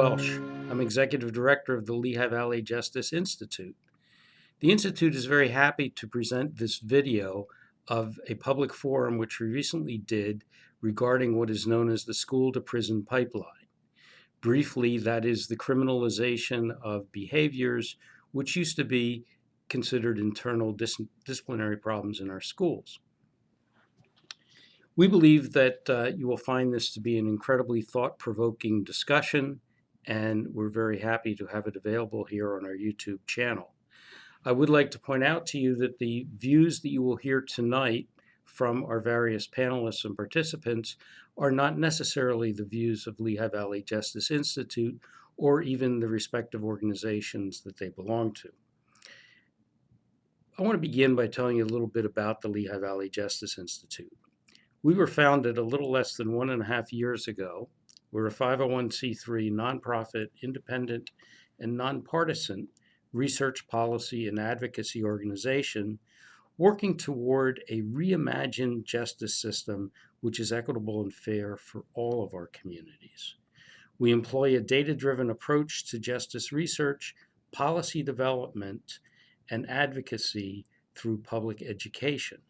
Welsh. I'm Executive Director of the Lehigh Valley Justice Institute. The Institute is very happy to present this video of a public forum which we recently did regarding what is known as the school-to-prison pipeline. Briefly, that is the criminalization of behaviors which used to be considered internal disciplinary problems in our schools. We believe that you will find this to be an incredibly thought-provoking discussion, and we're very happy to have it available here on our YouTube channel. I would like to point out to you that the views that you will hear tonight from our various panelists and participants are not necessarily the views of Lehigh Valley Justice Institute or even the respective organizations that they belong to. I want to begin by telling you a little bit about the Lehigh Valley Justice Institute. We were founded a little less than 1.5 years ago. We're a 501c3 nonprofit, independent, and nonpartisan research, policy, and advocacy organization working toward a reimagined justice system which is equitable and fair for all of our communities. We employ a data-driven approach to justice research, policy development, and advocacy through public education.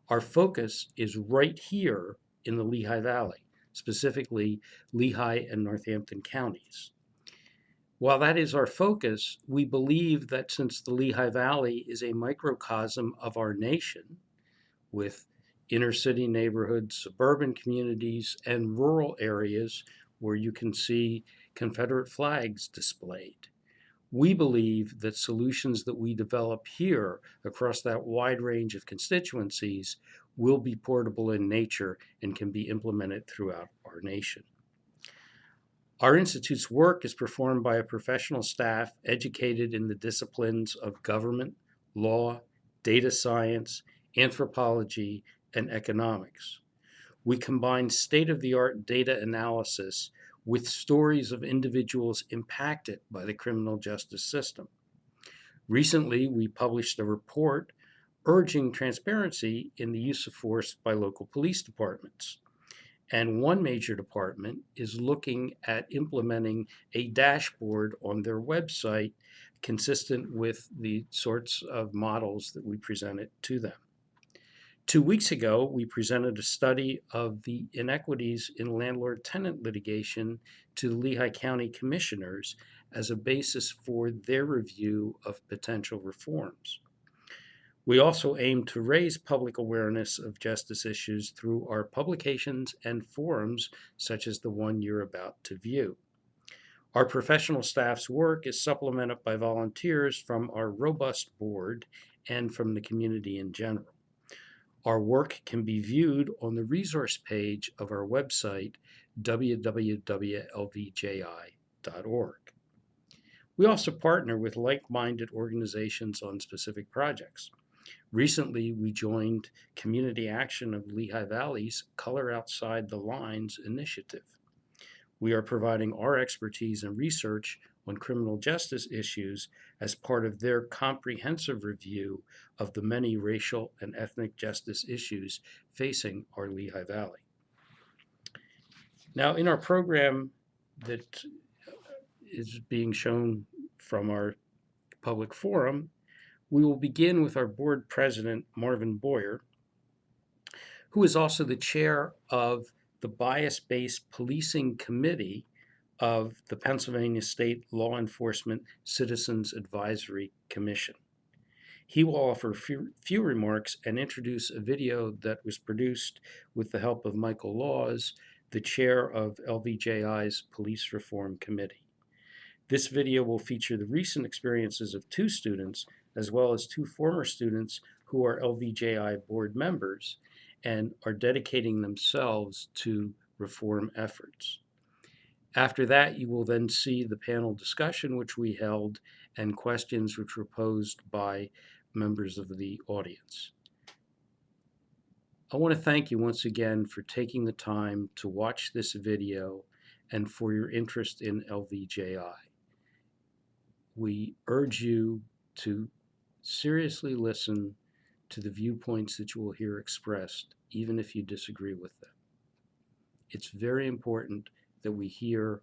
Our focus is right here in the Lehigh Valley, specifically Lehigh and Northampton counties. While that is our focus, we believe that since the Lehigh Valley is a microcosm of our nation, with inner city neighborhoods, suburban communities, and rural areas where you can see Confederate flags displayed, we believe that solutions that we develop here across that wide range of constituencies will be portable in nature and can be implemented throughout our nation. Our Institute's work is performed by a professional staff educated in the disciplines of government, law, data science, anthropology, and economics. We combine state-of-the-art data analysis with stories of individuals impacted by the criminal justice system. Recently, we published a report urging transparency in the use of force by local police departments. And one major department is looking at implementing a dashboard on their website consistent with the sorts of models that we presented to them. 2 weeks ago, we presented a study of the inequities in landlord-tenant litigation to the Lehigh County Commissioners as a basis for their review of potential reforms. We also aim to raise public awareness of justice issues through our publications and forums, such as the one you're about to view. Our professional staff's work is supplemented by volunteers from our robust board and from the community in general. Our work can be viewed on the resource page of our website, www.lvji.org. We also partner with like-minded organizations on specific projects. Recently, we joined Community Action of Lehigh Valley's Color Outside the Lines initiative. We are providing our expertise and research on criminal justice issues as part of their comprehensive review of the many racial and ethnic justice issues facing our Lehigh Valley. Now, in our program that is being shown from our public forum, we will begin with our board president, Marvin Boyer, who is also the chair of the Bias-Based Policing Committee of the Pennsylvania State Law Enforcement Citizens Advisory Commission. He will offer few remarks and introduce a video that was produced with the help of Michael Laws, the chair of LVJI's Police Reform Committee. This video will feature the recent experiences of 2 students, as well as 2 former students who are LVJI board members and are dedicating themselves to reform efforts. After that, you will then see the panel discussion which we held and questions which were posed by members of the audience. I want to thank you once again for taking the time to watch this video and for your interest in LVJI. We urge you to seriously listen to the viewpoints that you will hear expressed, even if you disagree with them. It's very important that we hear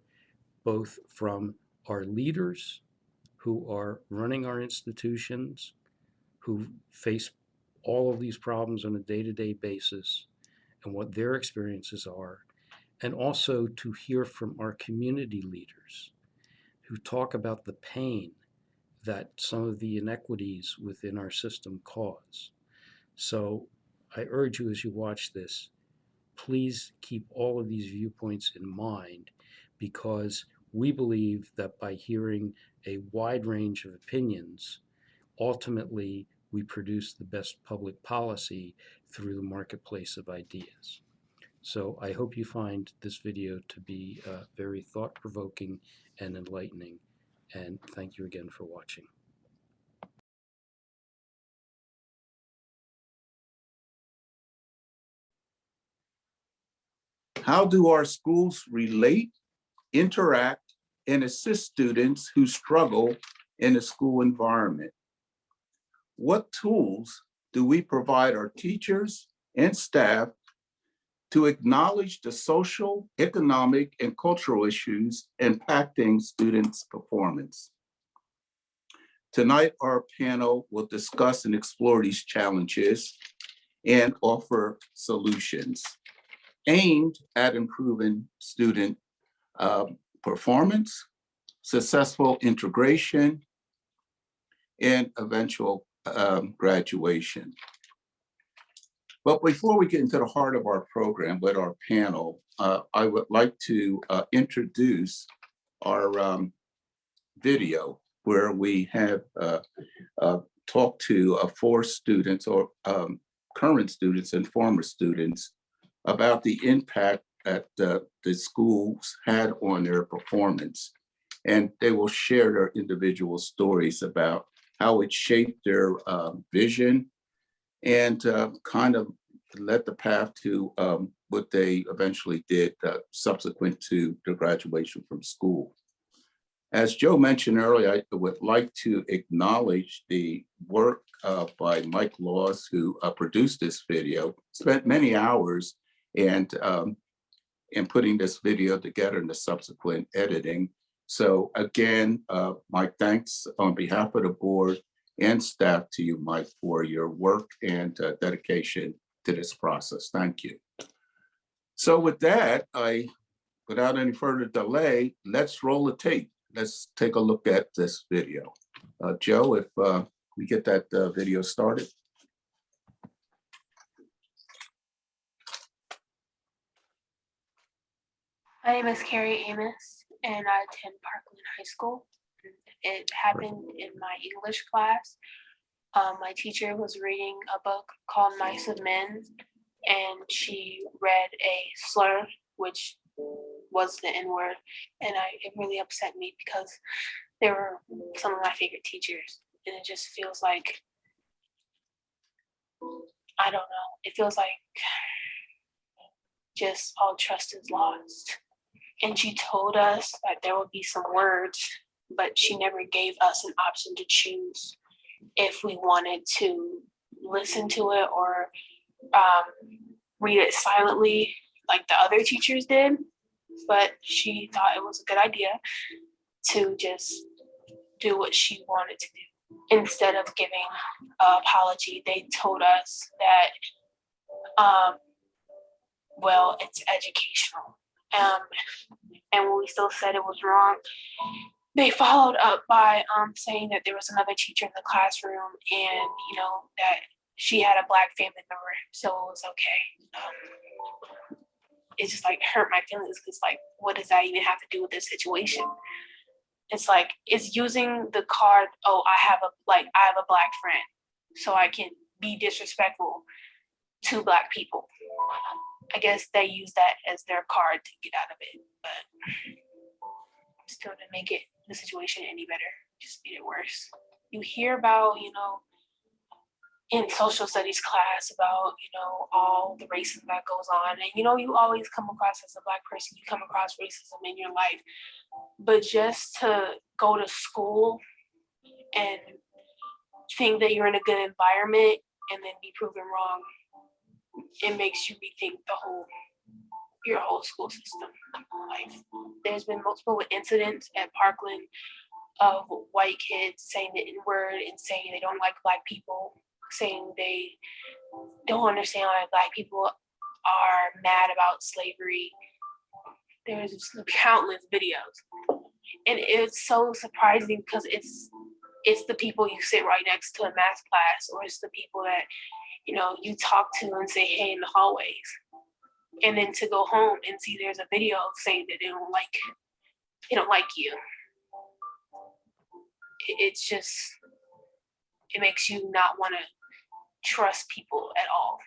both from our leaders who are running our institutions, who face all of these problems on a day-to-day basis and what their experiences are, and also to hear from our community leaders who talk about the pain that some of the inequities within our system cause. So I urge you as you watch this, please keep all of these viewpoints in mind, because we believe that by hearing a wide range of opinions, ultimately we produce the best public policy through the marketplace of ideas. So I hope you find this video to be very thought-provoking and enlightening, and thank you again for watching. How do our schools relate, interact, and assist students who struggle in a school environment? What tools do we provide our teachers and staff to acknowledge the social, economic, and cultural issues impacting students' performance? Tonight, our panel will discuss and explore these challenges and offer solutions aimed at improving student performance, successful integration, and eventual graduation. But before we get into the heart of our program with our panel, I would like to introduce our video where we have talked to 4 students, or current students and former students, about the impact that the schools had on their performance. And they will share their individual stories about how it shaped their vision and kind of led the path to what they eventually did subsequent to their graduation from school. As Joe mentioned earlier, I would like to acknowledge the work by Mike Laws, who produced this video, spent many hours and in putting this video together and the subsequent editing. So again, my thanks on behalf of the board and staff to you, Mike, for your work and dedication to this process. Thank you. So with that, without any further delay, let's roll the tape. Let's take a look at this video. Joe, if we get that video started. My name is Carrie Amos, and I attend Parkland High School. It happened in my English class. My teacher was reading a book called Mice of Men, and she read a slur, which was the N-word, and it really upset me because they were some of my favorite teachers, and it just feels like, I don't know, it feels like just all trust is lost. And she told us that there would be some words, but she never gave us an option to choose if we wanted to listen to it or read it silently like the other teachers did. But she thought it was a good idea to just do what she wanted to do. Instead of giving an apology, they told us that, well, it's educational. And when we still said it was wrong, they followed up by saying that there was another teacher in the classroom and, you know, that she had a Black family member, so it was okay. It just like hurt my feelings because like, what does that even have to do with this situation? It's like, it's using the card, oh, I have a Black friend, so I can be disrespectful to Black people. I guess they use that as their card to get out of it, but still didn't make the situation any better, just made it worse. You hear about, you know, in social studies class about, you know, all the racism that goes on. And, you know, you always come across as a Black person, you come across racism in your life. But just to go to school and think that you're in a good environment and then be proven wrong, it makes you rethink the whole your whole school system. Like, there's been multiple incidents at Parkland of white kids saying the N-word and saying they don't like Black people, saying they don't understand why Black people are mad about slavery. There's countless videos. And it's so surprising because it's the people you sit right next to in math class, or it's the people that, you know, you talk to and say hey in the hallways. And then to go home and see there's a video saying that they don't like you. It's just, it makes you not want to trust people at all.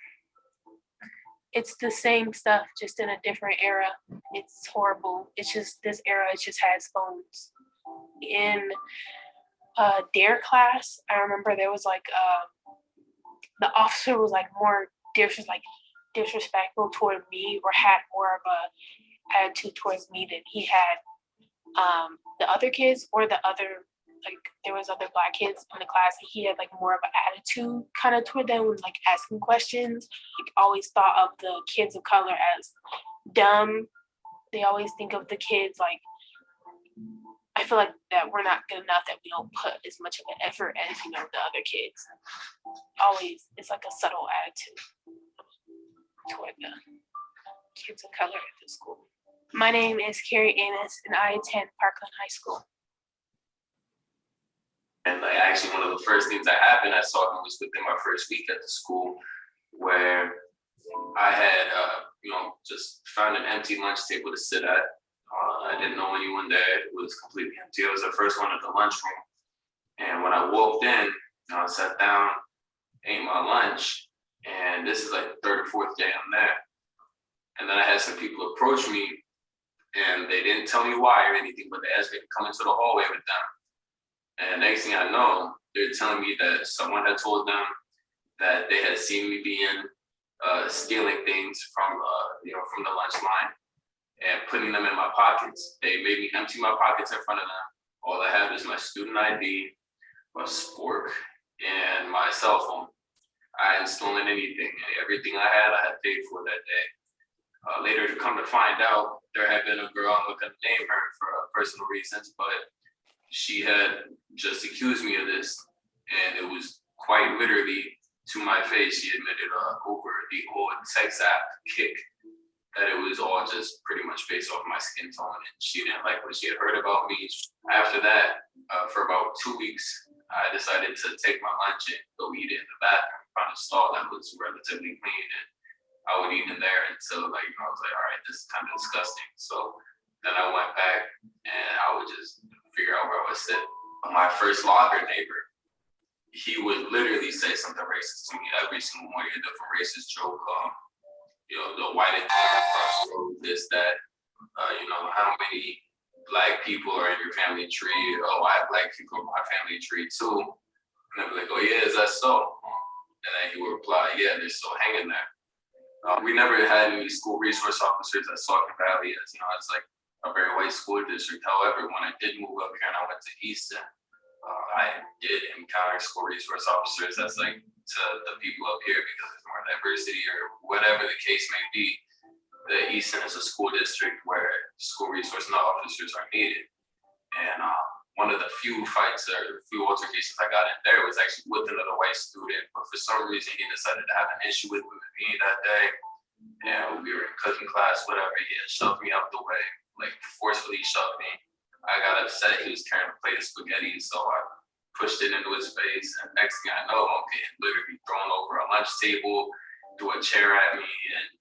It's the same stuff, just in a different era. It's horrible. It's just, this era, it just has phones. In DARE class, I remember there was like, the officer was like more disrespectful toward me, or had more of a attitude towards me than he had the other kids, or the other, like, there was other Black kids in the class, and he had like more of an attitude kind of toward them, when like asking questions. Like, always thought of the kids of color as dumb. They always think of the kids like, I feel like that we're not good enough, that we don't put as much of an effort as, you know, the other kids. Always, it's like a subtle attitude toward the kids of color at the school. My name is Carrie Amos, and I attend Parkland High School. And like, actually, one of the first things that happened, I saw him was within my first week at the school, where I had, just found an empty lunch table to sit at. I didn't know anyone there. It was completely empty. I was the first one at the lunchroom. And when I walked in, I sat down, ate my lunch, and this is like the third or fourth day I'm there. And then I had some people approach me, and they didn't tell me why or anything, but they asked me to come into the hallway with them. And next thing I know, they're telling me that someone had told them that they had seen me being stealing things from the lunch line and putting them in my pockets. They made me empty my pockets in front of them. All I have is my student ID, my spork, and my cell phone. I hadn't stolen anything. Everything I had paid for that day. Later, to come to find out, there had been a girl, I'm not gonna name her for personal reasons, but she had just accused me of this, and it was quite literally to my face. She admitted over the whole sex act kick that it was all just pretty much based off my skin tone, and she didn't like what she had heard about me. After that, for about 2 weeks, I decided to take my lunch and go eat it in the bathroom, found a stall that was relatively clean, and I would eat in there until I was like, all right, this is kind of disgusting. So then I went back and I would just figure out where I would sit. My first locker neighbor, he would literally say something racist to me every single morning, a different racist joke. The white across the road, this, that, how many Black people are in your family tree? Oh, I have Black people in my family tree too. And I'd be like, oh yeah, is that so? And then he would reply, yeah, they're still hanging there. We never had any school resource officers at Saucon Valley, as it's like a very white school district. However, when I did move up here and I went to Easton, I did encounter school resource officers as like to the people up here, because there's more diversity or whatever the case may be. The Easton is a school district where school resource officers are needed. And one of the few fights or few altercations I got in there was actually with another white student, but for some reason he decided to have an issue with me that day. And we were in cooking class, whatever, he had shoved me out the way, like forcefully shoved me. I got upset. He was carrying a plate of spaghetti, so I pushed it into his face. And next thing I know, I'm getting literally thrown over a lunch table, threw a chair at me. And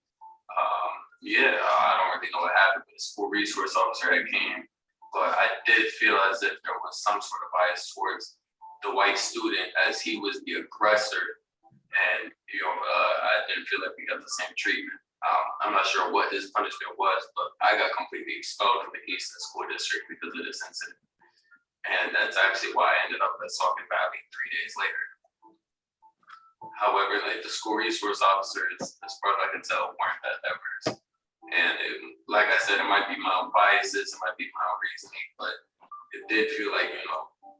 I don't really know what happened with the school resource officer that came, but I did feel as if there was some sort of bias towards the white student, as he was the aggressor. And, I didn't feel like we got the same treatment. I'm not sure what his punishment was, but I got completely expelled from the Easton School District because of this incident. And that's actually why I ended up at Saucon Valley 3 days later. However, like, the school resource officers, as far as I can tell, weren't that diverse. And like I said, it might be my own biases, it might be my own reasoning, but it did feel like,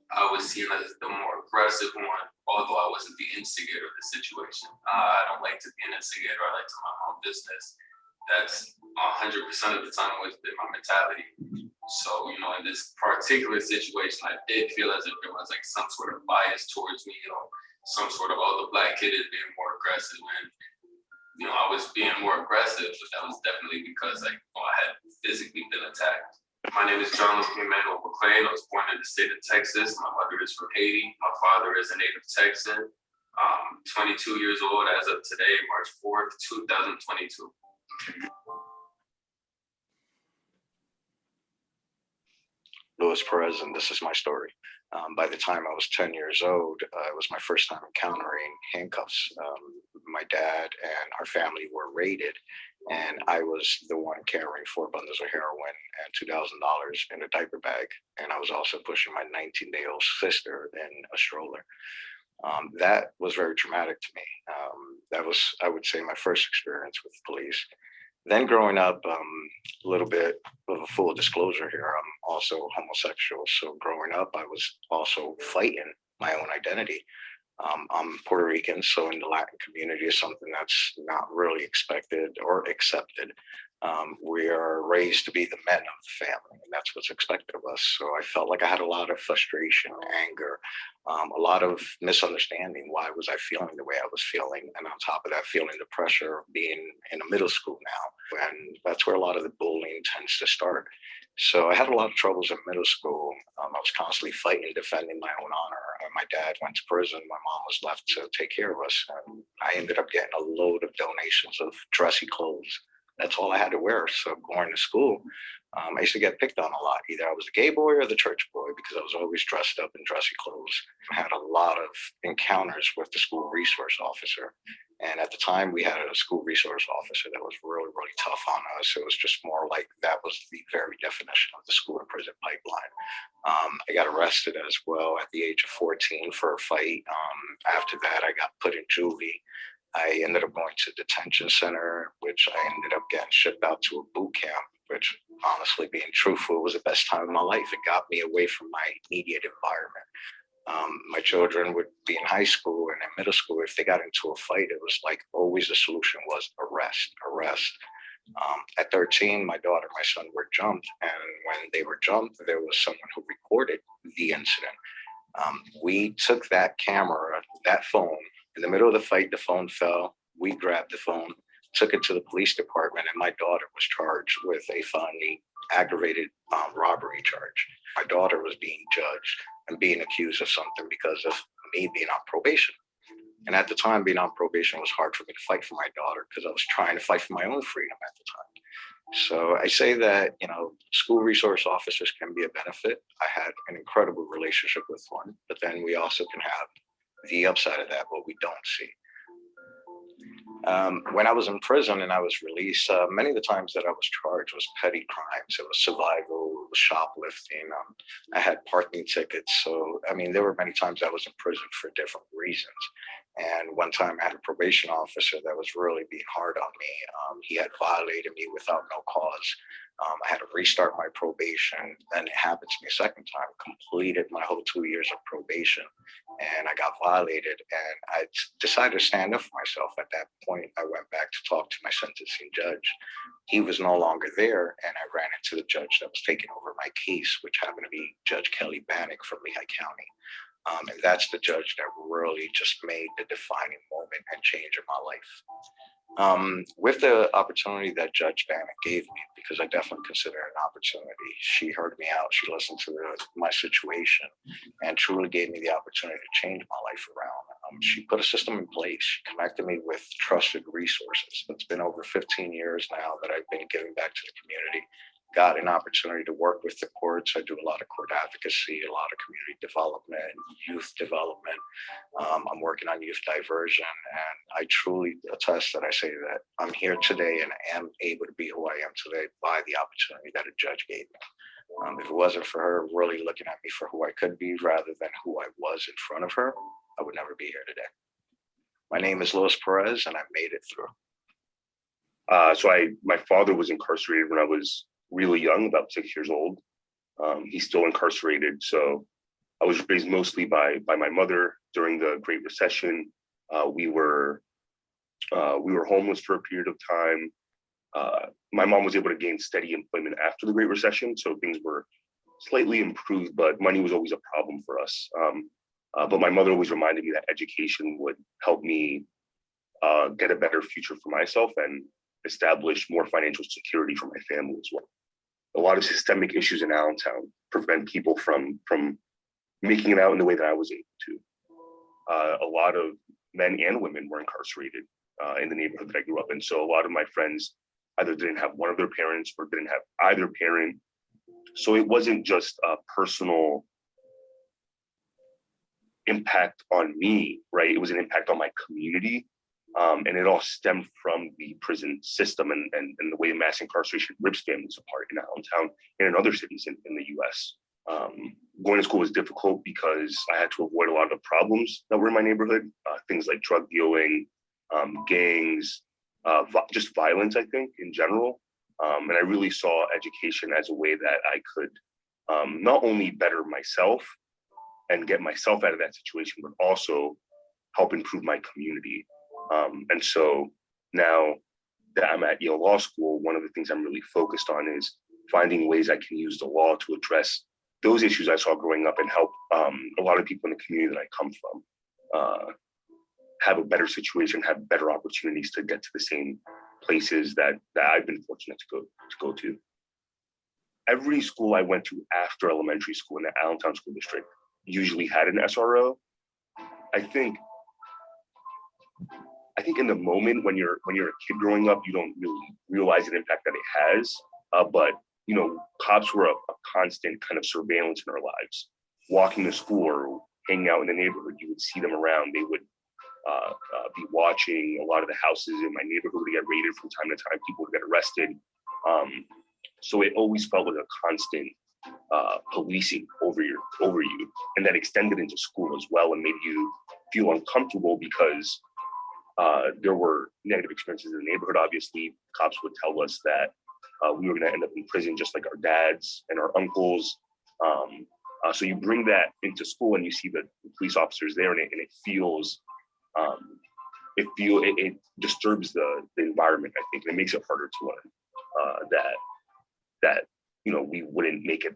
I was seen as the more aggressive one, although I wasn't the instigator of the situation. I don't like to be an instigator. I like to mind my own business. That's 100% of the time within my mentality. So, you know, in this particular situation, I did feel as if there was like some sort of bias towards me, you know, some sort of, oh, the Black kid is being more aggressive. And, you know, I was being more aggressive, but that was definitely because like, I had physically been attacked. My name is Manuel Mclean. I was born in the state of Texas. My mother is from Haiti. My father is a native Texan. 22 years old as of today, March 4th, 2022. Louis Perez, and this is my story. By the time I was 10 years old, it was my first time encountering handcuffs. My dad and our family were raided, and I was the one carrying 4 bundles of heroin and $2,000 in a diaper bag. And I was also pushing my 19-day-old sister in a stroller. That was very traumatic to me. That was, I would say, my first experience with police. Then growing up, a little bit of a full disclosure here, I'm also homosexual. So growing up, I was also fighting my own identity. I'm Puerto Rican, so in the Latin community is something that's not really expected or accepted. We are raised to be the men of the family, and that's what's expected of us. So I felt like I had a lot of frustration, anger, a lot of misunderstanding. Why was I feeling the way I was feeling? And on top of that, feeling the pressure of being in a middle school now. And that's where a lot of the bullying tends to start. So I had a lot of troubles in middle school. I was constantly fighting, defending my own honor. My dad went to prison. My mom was left to take care of us. And I ended up getting a load of donations of dressy clothes. That's all I had to wear. So going to school, I used to get picked on a lot. Either I was the gay boy or the church boy, because I was always dressed up in dressy clothes. I had a lot of encounters with the school resource officer. And at the time, we had a school resource officer that was really, really tough on us. It was just more like that was the very definition of the school and prison pipeline. I got arrested as well at the age of 14 for a fight. After that, I got put in juvie. I ended up going to detention center, which I ended up getting shipped out to a boot camp, which honestly, being truthful, was the best time of my life. It got me away from my immediate environment. My children would be in high school and in middle school. If they got into a fight, it was like always the solution was arrest. At 13, my daughter and my son were jumped. And when they were jumped, there was someone who recorded the incident. We took that camera, that phone, in the middle of the fight, the phone fell. We grabbed the phone, took it to the police department, and my daughter was charged with a felony aggravated robbery charge. My daughter was being judged and being accused of something because of me being on probation. And at the time, being on probation was hard for me to fight for my daughter because I was trying to fight for my own freedom at the time. So I say that, you know, school resource officers can be a benefit. I had an incredible relationship with one, but then we also can have the upside of that, what we don't see. When I was in prison and I was released, many of the times that I was charged was petty crimes. It was survival, it was shoplifting. I had parking tickets. So, I mean, there were many times I was in prison for different reasons. And one time I had a probation officer that was really being hard on me. He had violated me without no cause. I had to restart my probation. Then it happened to me a second time, completed my whole 2 years of probation, and I got violated. And I decided to stand up for myself. At that point, I went back to talk to my sentencing judge. He was no longer there, and I ran into the judge that was taking over my case, which happened to be Judge Kelly Bannock from Lehigh County. And that's the judge that really just made the defining moment and change in my life. With the opportunity that Judge Bannock gave me, because I definitely consider it an opportunity, she heard me out, she listened to my situation, and truly gave me the opportunity to change my life around. She put a system in place. She connected me with trusted resources. It's been over 15 years now that I've been giving back to the community. Got an opportunity to work with the courts. I do a lot of court advocacy, a lot of community development, youth development. I'm working on youth diversion, and I truly attest that I say that I'm here today and am able to be who I am today by the opportunity that a judge gave me. If it wasn't for her really looking at me for who I could be rather than who I was in front of her, I would never be here today. My name is Louis Perez, and I made it through. My father was incarcerated when I was really young, about 6 years old. He's still incarcerated. So I was raised mostly by my mother during the Great Recession. We were homeless for a period of time. My mom was able to gain steady employment after the Great Recession, so things were slightly improved, but money was always a problem for us. But my mother always reminded me that education would help me get a better future for myself and establish more financial security for my family as well. A lot of systemic issues in Allentown prevent people from making it out in the way that I was able to. A lot of men and women were incarcerated in the neighborhood that I grew up in. So a lot of my friends either didn't have one of their parents or didn't have either parent. So it wasn't just a personal impact on me, right? It was an impact on my community. And it all stemmed from the prison system and the way mass incarceration rips families apart in Allentown and in other cities in the US. Going to school was difficult because I had to avoid a lot of the problems that were in my neighborhood, things like drug dealing, gangs, just violence, I think, in general. And I really saw education as a way that I could not only better myself and get myself out of that situation, but also help improve my community. And so now that I'm at Yale Law School, one of the things I'm really focused on is finding ways I can use the law to address those issues I saw growing up and help a lot of people in the community that I come from have a better situation, have better opportunities to get to the same places that I've been fortunate to go to. Every school I went to after elementary school in the Allentown School District usually had an SRO. I think in the moment when you're a kid growing up, you don't really realize the impact that it has. But you know, cops were a constant kind of surveillance in our lives. Walking to school or hanging out in the neighborhood, you would see them around. They would be watching. A lot of the houses in my neighborhood would get raided from time to time. People would get arrested. So it always felt like a constant policing over you, and that extended into school as well, and made you feel uncomfortable because there were negative experiences in the neighborhood. Obviously, cops would tell us that we were going to end up in prison just like our dads and our uncles. So you bring that into school and you see the police officers there, and it feels, it disturbs the environment, I think, and it makes it harder to learn that you know, we wouldn't make it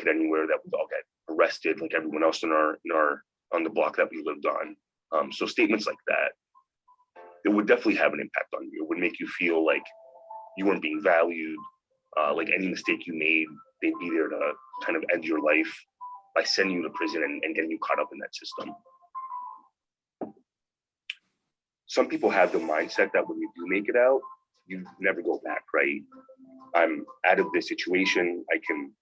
anywhere, that we'd all get arrested like everyone else on the block that we lived on. So statements like that, it would definitely have an impact on you. It would make you feel like you weren't being valued, like any mistake you made, they'd be there to kind of end your life by sending you to prison and getting you caught up in that system. Some people have the mindset that when you do make it out, you never go back, right? I'm out of this situation. I can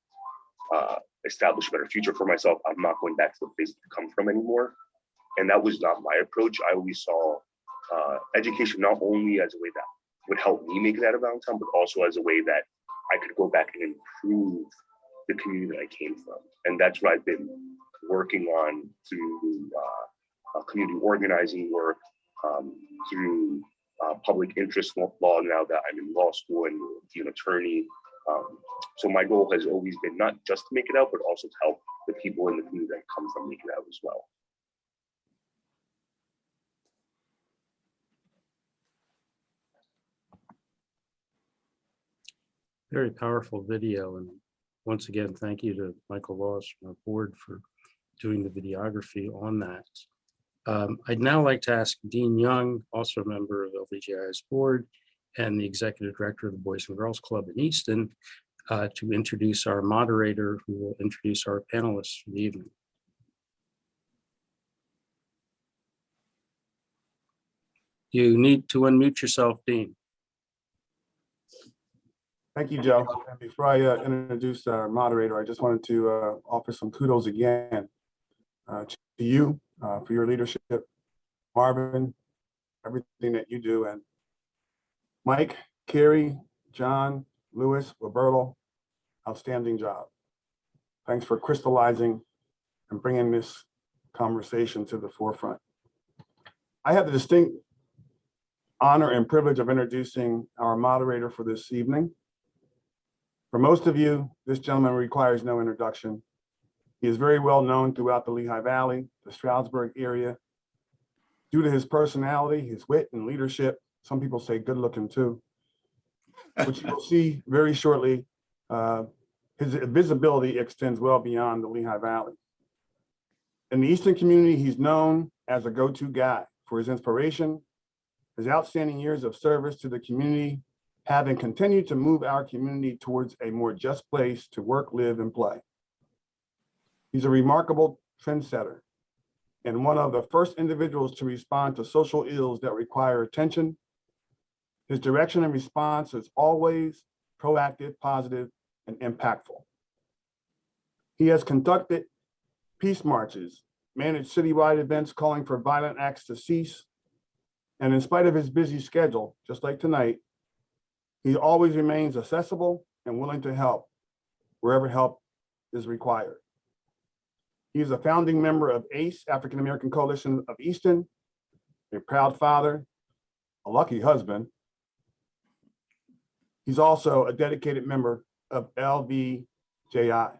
establish a better future for myself. I'm not going back to the place to come from anymore. And that was not my approach. I always saw education not only as a way that would help me make it out of Allentown, but also as a way that I could go back and improve the community that I came from. And that's what I've been working on through community organizing work, through public interest law now that I'm in law school and be an attorney. So my goal has always been not just to make it out, but also to help the people in the community that come from make it out as well. Very powerful video. And once again, thank you to Michael Ross from our board for doing the videography on that. I'd now like to ask Dean Young, also a member of LVGI's board and the executive director of the Boys and Girls Club in Easton, to introduce our moderator, who will introduce our panelists for the evening. You need to unmute yourself, Dean. Thank you, Joe. And before I introduce our moderator, I just wanted to offer some kudos again to you for your leadership, Marvin, everything that you do, and Mike, Carrie, John, Lewis, Roberto, outstanding job. Thanks for crystallizing and bringing this conversation to the forefront. I have the distinct honor and privilege of introducing our moderator for this evening. For most of you, this gentleman requires no introduction. He is very well known throughout the Lehigh Valley, the Stroudsburg area, due to his personality, his wit and leadership. Some people say good looking too. which you will see very shortly. His visibility extends well beyond the Lehigh Valley. In the Eastern community, he's known as a go-to guy for his inspiration, his outstanding years of service to the community, having continued to move our community towards a more just place to work, live, and play. He's a remarkable trendsetter and one of the first individuals to respond to social ills that require attention. His direction and response is always proactive, positive, and impactful. He has conducted peace marches, managed citywide events calling for violent acts to cease, and in spite of his busy schedule, just like tonight, he always remains accessible and willing to help wherever help is required. He is a founding member of ACE, African American Coalition of Easton, a proud father, a lucky husband. He's also a dedicated member of LVJI.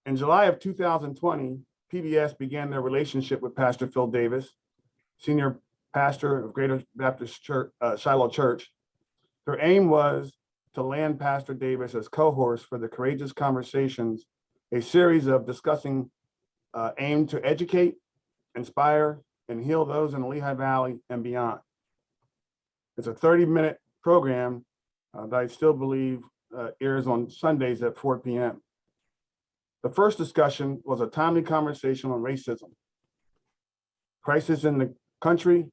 In July of 2020, PBS began their relationship with Pastor Phil Davis, senior pastor of Greater Baptist Church, Shiloh Church. Their aim was to land Pastor Davis as co-host for the Courageous Conversations, a series of discussing aimed to educate, inspire, and heal those in the Lehigh Valley and beyond. It's a 30-minute program that I still believe airs on Sundays at 4 p.m. The first discussion was a timely conversation on racism, crisis in the country,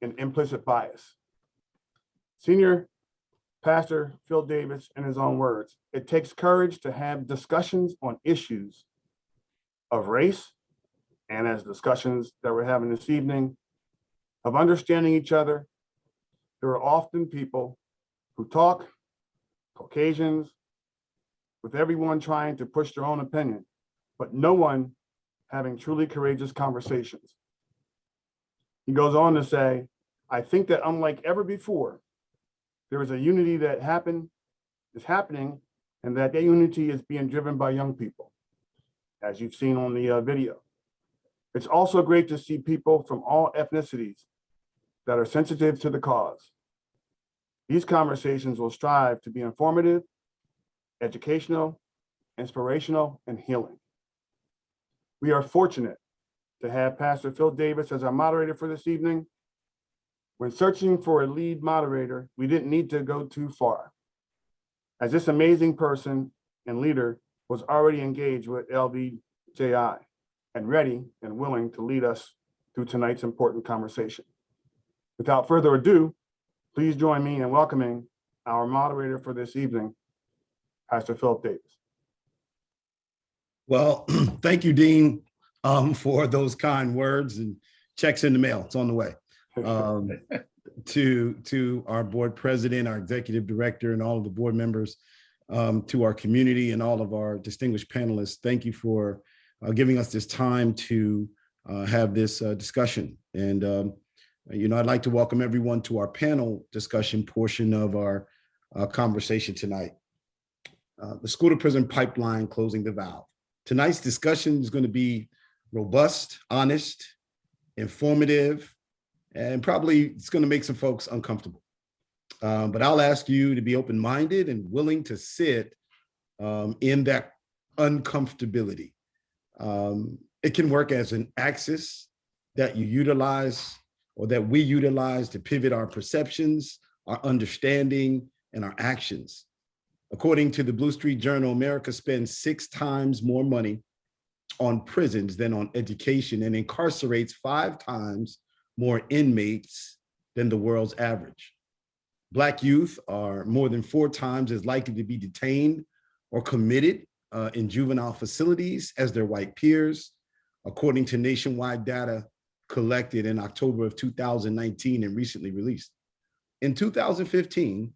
and implicit bias. Senior Pastor Phil Davis, in his own words, it takes courage to have discussions on issues of race, and as discussions that we're having this evening, of understanding each other. There are often people who talk, Caucasians, with everyone trying to push their own opinion, but no one having truly courageous conversations. He goes on to say, I think that unlike ever before, there is a unity that is happening, and that unity is being driven by young people, as you've seen on the video. It's also great to see people from all ethnicities that are sensitive to the cause. These conversations will strive to be informative, educational, inspirational, and healing. We are fortunate to have Pastor Phil Davis as our moderator for this evening. When searching for a lead moderator, we didn't need to go too far, as this amazing person and leader was already engaged with LVJI and ready and willing to lead us through tonight's important conversation. Without further ado, please join me in welcoming our moderator for this evening, Pastor Philip Davis. Well, thank you, Dean, for those kind words, and checks in the mail. It's on the way. To our board president, our executive director, and all of the board members, to our community and all of our distinguished panelists, thank you for giving us this time to have this discussion. And I'd like to welcome everyone to our panel discussion portion of our conversation tonight. The school to prison pipeline, closing the valve. Tonight's discussion is going to be robust, honest, informative, and probably it's going to make some folks uncomfortable. But I'll ask you to be open-minded and willing to sit in that uncomfortability. It can work as an axis that you utilize, or that we utilize, to pivot our perceptions, our understanding, and our actions. According to the Blue Street Journal, America spends 6 times more money on prisons than on education, and incarcerates 5 times more inmates than the world's average. Black youth are more than 4 times as likely to be detained or committed in juvenile facilities as their white peers, according to nationwide data collected in October of 2019 and recently released. In 2015,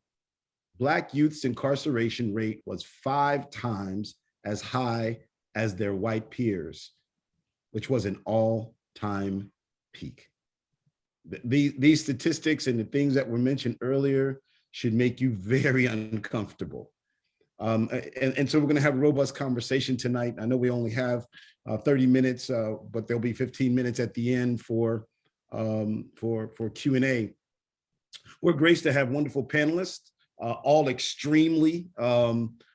Black youth's incarceration rate was 5 times as high as their white peers, which was an all-time peak. These statistics and the things that were mentioned earlier should make you very uncomfortable. And so we're going to have a robust conversation tonight. I know we only have 30 minutes, but there'll be 15 minutes at the end for Q&A. We're graced to have wonderful panelists, all extremely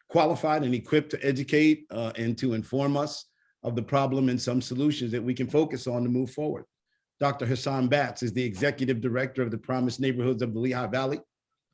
qualified and equipped to educate and to inform us of the problem and some solutions that we can focus on to move forward. Dr. Hassan Batts is the Executive Director of the Promised Neighborhoods of the Lehigh Valley,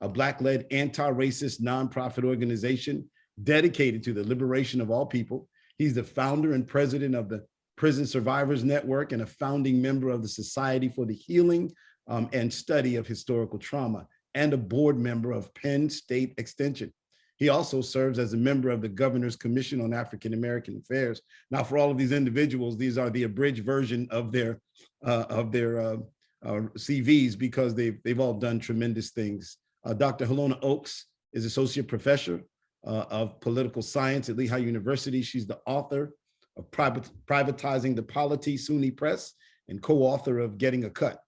a Black-led anti-racist nonprofit organization dedicated to the liberation of all people. He's the founder and president of the Prison Survivors Network and a founding member of the Society for the Healing and Study of Historical Trauma, and a board member of Penn State Extension. He also serves as a member of the Governor's Commission on African American Affairs. Now, for all of these individuals, these are the abridged version of their CVs, because they've all done tremendous things. Dr. Helona Oakes is Associate Professor of Political Science at Lehigh University. She's the author of Privatizing the Polity, SUNY Press, and co-author of Getting a Cut,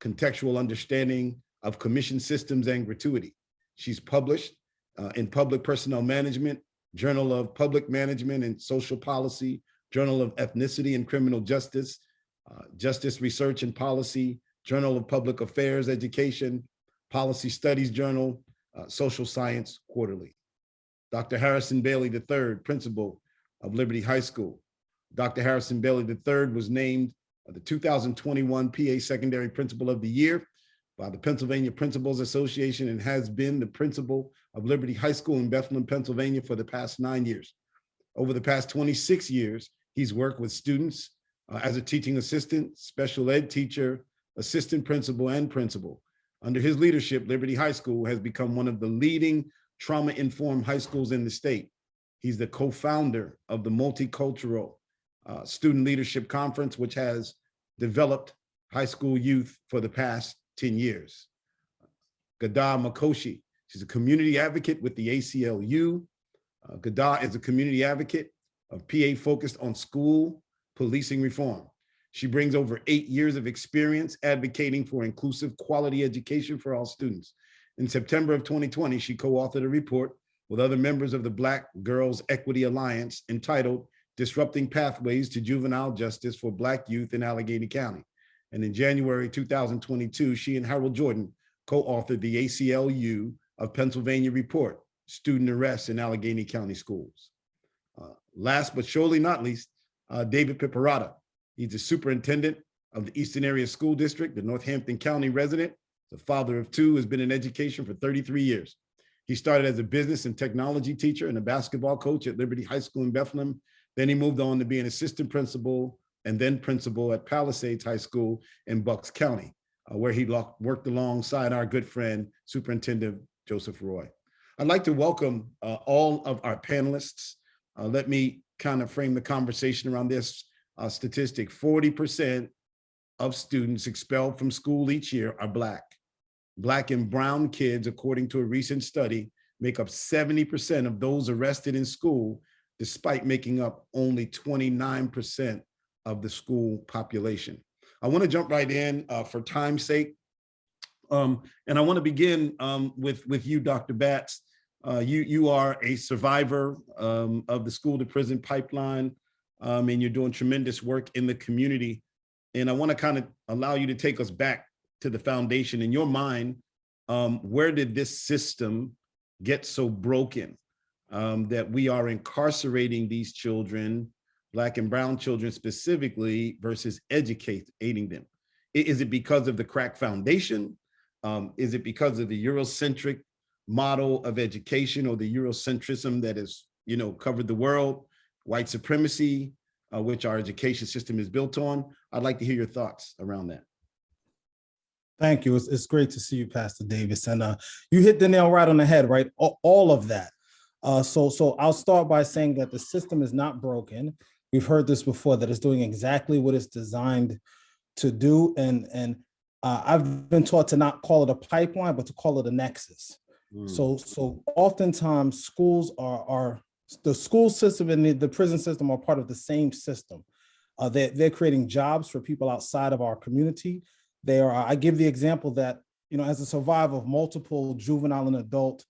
Contextual Understanding of Commission Systems and Gratuity. She's published in Public Personnel Management, Journal of Public Management and Social Policy, Journal of Ethnicity and Criminal Justice, Justice Research and Policy, Journal of Public Affairs Education, Policy Studies Journal, Social Science Quarterly. Dr. Harrison Bailey III, Principal of Liberty High School. Dr. Harrison Bailey III was named the 2021 PA Secondary Principal of the Year by the Pennsylvania Principals Association and has been the principal of Liberty High School in Bethlehem, Pennsylvania for the past 9 years. Over the past 26 years, he's worked with students as a teaching assistant, special ed teacher, assistant principal, and principal. Under his leadership, Liberty High School has become one of the leading trauma-informed high schools in the state. He's the co-founder of the Multicultural Student Leadership Conference, which has developed high school youth for the past 10 years. Gada Makoshi, she's a community advocate with the ACLU. Gada is a community advocate of PA focused on school policing reform. She brings over 8 years of experience advocating for inclusive quality education for all students. In September of 2020, she co-authored a report with other members of the Black Girls Equity Alliance entitled Disrupting Pathways to Juvenile Justice for Black Youth in Allegheny County. And in January 2022, she and Harold Jordan co-authored the ACLU of Pennsylvania report, Student Arrests in Allegheny County Schools. Last but surely not least, David Pipperada. He's the superintendent of the Eastern Area School District, the Northampton County resident, the father of 2, has been in education for 33 years. He started as a business and technology teacher and a basketball coach at Liberty High School in Bethlehem. Then he moved on to be an assistant principal and then principal at Palisades High School in Bucks County, where he worked alongside our good friend, Superintendent Joseph Roy. I'd like to welcome all of our panelists. Let me kind of frame the conversation around this statistic. 40% of students expelled from school each year are Black. Black and brown kids, according to a recent study, make up 70% of those arrested in school, despite making up only 29% of the school population. I want to jump right in for time's sake. And I want to begin with you, Dr. Batts. You are a survivor of the school to prison pipeline, and you're doing tremendous work in the community. And I want to kind of allow you to take us back to the foundation. In your mind, where did this system get so broken that we are incarcerating these children, Black and brown children specifically, versus educating them? Is it because of the crack foundation? Is it because of the Eurocentric model of education, or the Eurocentrism that has, covered the world, white supremacy, which our education system is built on? I'd like to hear your thoughts around that. Thank you. It's great to see you, Pastor Davis. And you hit the nail right on the head, right? All of that. So I'll start by saying that the system is not broken. We've heard this before, that it's doing exactly what it's designed to do. And I've been taught to not call it a pipeline, but to call it a nexus. So oftentimes schools are the school system and the prison system are part of the same system. They're creating jobs for people outside of our community. I give the example that, as a survivor of multiple juvenile and adult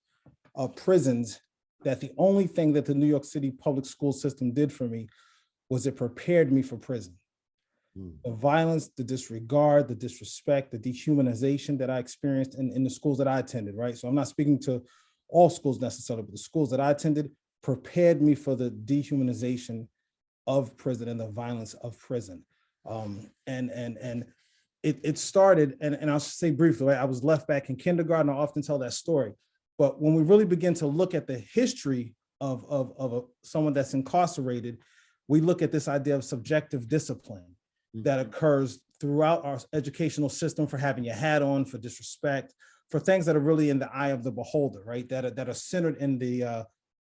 prisons, that the only thing that the New York City public school system did for me was it prepared me for prison. The violence, the disregard, the disrespect, the dehumanization that I experienced in the schools that I attended, right? So I'm not speaking to all schools necessarily, but the schools that I attended prepared me for the dehumanization of prison and the violence of prison. And it started, and I'll say briefly, right? I was left back in kindergarten. I often tell that story. But when we really begin to look at the history of someone that's incarcerated, we look at this idea of subjective discipline that occurs throughout our educational system for having your hat on, for disrespect, for things that are really in the eye of the beholder, right? That are centered in the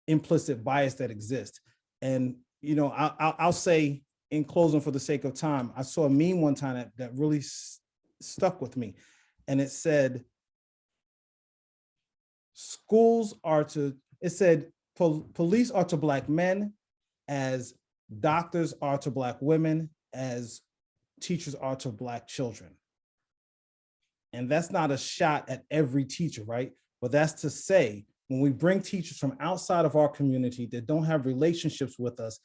implicit bias that exists. And, you know, I'll say in closing for the sake of time, I saw a meme one time that really stuck with me. And it said, police are to Black men as doctors are to Black women, as teachers are to Black children. And that's not a shot at every teacher, right? But that's to say, when we bring teachers from outside of our community that don't have relationships with us,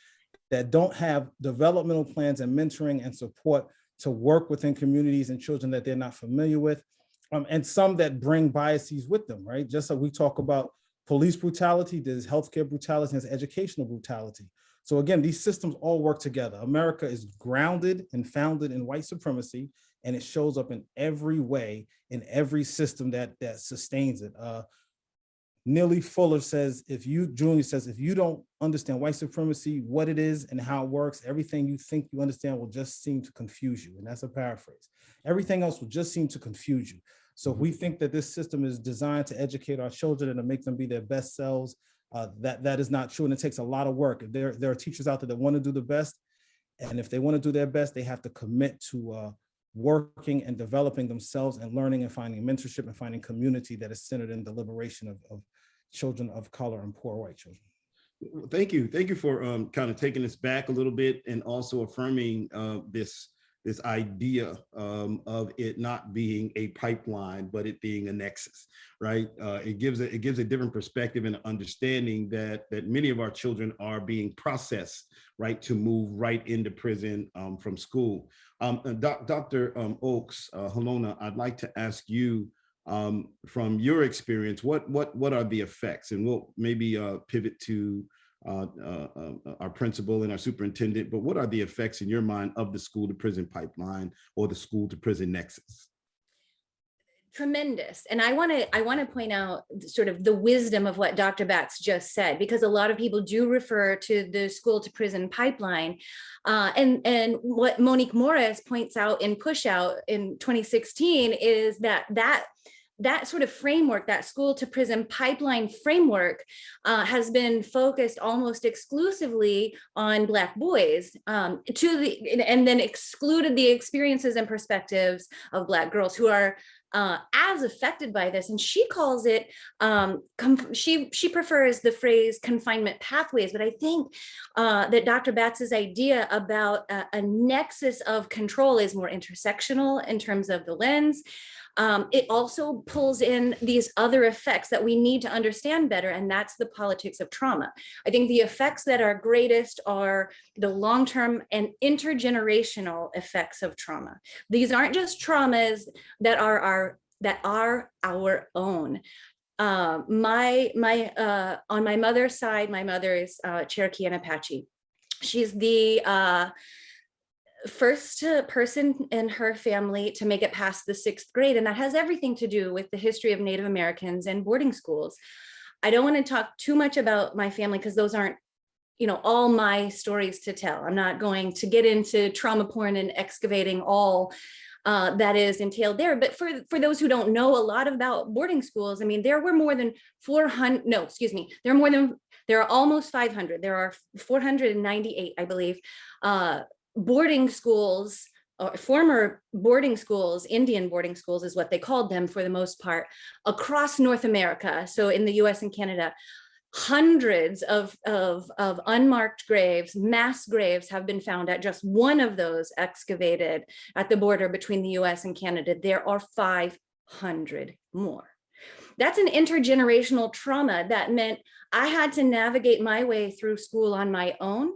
that don't have developmental plans and mentoring and support to work within communities and children that they're not familiar with, and some that bring biases with them, right? Just like we talk about police brutality, there's healthcare brutality, there's educational brutality. So again, these systems all work together. America is grounded and founded in white supremacy, and it shows up in every way, in every system that sustains it. Neely Fuller says, Julie says, if you don't understand white supremacy, what it is and how it works, everything you think you understand will just seem to confuse you. And that's a paraphrase. Everything else will just seem to confuse you. So if we think that this system is designed to educate our children and to make them be their best selves, that is not true. And it takes a lot of work. There are teachers out there that want to do the best. And if they want to do their best, they have to commit to working and developing themselves and learning and finding mentorship and finding community that is centered in the liberation of children of color and poor white children. Thank you. Thank you for kind of taking us back a little bit and also affirming this idea of it not being a pipeline, but it being a nexus, right? It gives a different perspective and understanding that many of our children are being processed, right, to move right into prison from school. Dr. Oakes, Helona, I'd like to ask you, from your experience, what are the effects? And we'll maybe pivot to our principal and our superintendent, but what are the effects in your mind of the school to prison pipeline or the school to prison nexus? Tremendous. And I want to point out sort of the wisdom of what Dr. Batts just said, because a lot of people do refer to the school to prison pipeline. And what Monique Morris points out in Push Out in 2016 is that sort of framework, that school to prison pipeline framework, has been focused almost exclusively on Black boys, and then excluded the experiences and perspectives of Black girls who are as affected by this. And she calls it, she prefers the phrase confinement pathways, but I think that Dr. Batts's idea about a nexus of control is more intersectional in terms of the lens. It also pulls in these other effects that we need to understand better, and that's the politics of trauma. I think the effects that are greatest are the long-term and intergenerational effects of trauma. These aren't just traumas that are our own. On my mother's side, my mother is Cherokee and Apache. She's the first person in her family to make it past the 6th grade. And that has everything to do with the history of Native Americans and boarding schools. I don't want to talk too much about my family because those aren't, all my stories to tell. I'm not going to get into trauma porn and excavating all that is entailed there. But for those who don't know a lot about boarding schools, I mean, there were more than 400, no, excuse me, there are almost 500. There are 498, I believe, boarding schools, or former boarding schools, Indian boarding schools is what they called them for the most part, across North America. So in the US and Canada, hundreds of unmarked graves, mass graves have been found at just one of those excavated at the border between the US and Canada. There are 500 more. That's an intergenerational trauma that meant I had to navigate my way through school on my own.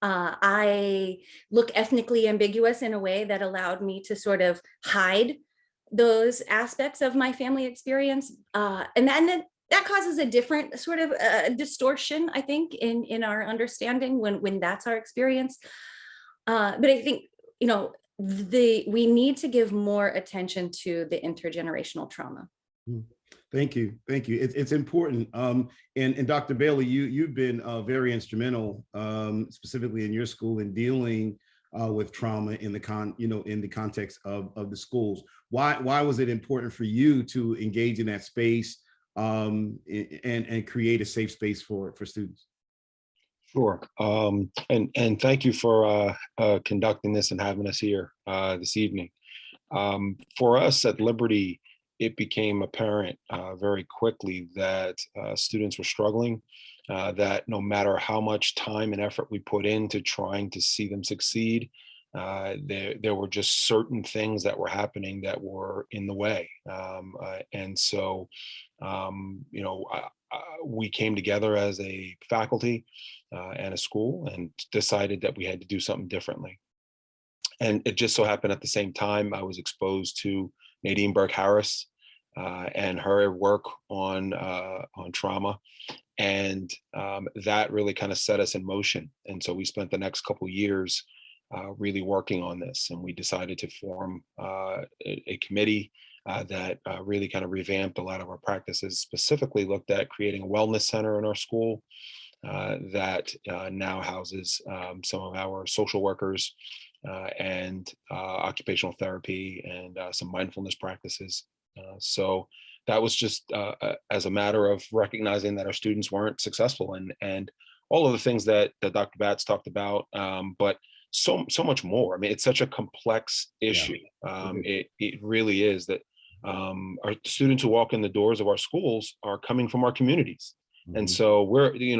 I look ethnically ambiguous in a way that allowed me to sort of hide those aspects of my family experience. And that causes a different sort of distortion, I think, in our understanding when that's our experience. But I think, you know, we need to give more attention to the intergenerational trauma. Thank you. Thank you. It's important. And Dr. Bailey, you've been very instrumental, specifically in your school, in dealing with trauma in the context of the schools. Why was it important for you to engage in that space and create a safe space for students? Sure. And thank you for conducting this and having us here this evening. For us at Liberty, it became apparent very quickly that students were struggling, that no matter how much time and effort we put into trying to see them succeed, there were just certain things that were happening that were in the way. And so, you know, we came together as a faculty and a school and decided that we had to do something differently. And it just so happened at the same time, I was exposed to Nadine Burke-Harris and her work on trauma. And that really kind of set us in motion. And so we spent the next couple of years really working on this. And we decided to form a committee that really kind of revamped a lot of our practices, specifically looked at creating a wellness center in our school that now houses some of our social workers and occupational therapy and some mindfulness practices. So that was just as a matter of recognizing that our students weren't successful and all of the things that Dr. Batts talked about, but so much more. I mean, it's such a complex issue. It really is that our students who walk in the doors of our schools are coming from our communities. And so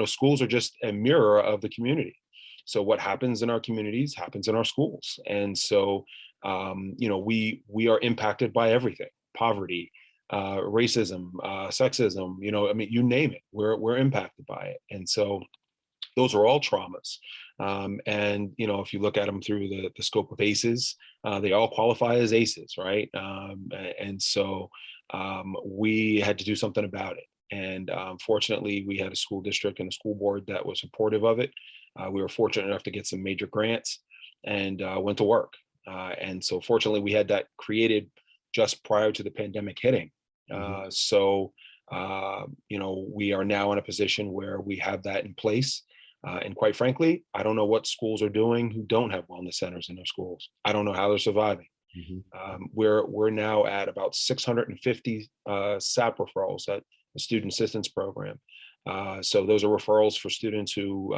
schools are just a mirror of the community. So what happens in our communities happens in our schools. And so, we are impacted by everything: poverty, racism, sexism, I mean, you name it, we're impacted by it. And so those are all traumas. And, if you look at them through the scope of ACEs, they all qualify as ACEs, right? And so we had to do something about it. And fortunately, we had a school district and a school board that was supportive of it. We were fortunate enough to get some major grants and went to work. And so fortunately, we had that created just prior to the pandemic hitting. So, we are now in a position where we have that in place. And quite frankly, I don't know what schools are doing who don't have wellness centers in their schools. I don't know how they're surviving. We're now at about 650 SAP referrals at the Student Assistance Program. So those are referrals for students who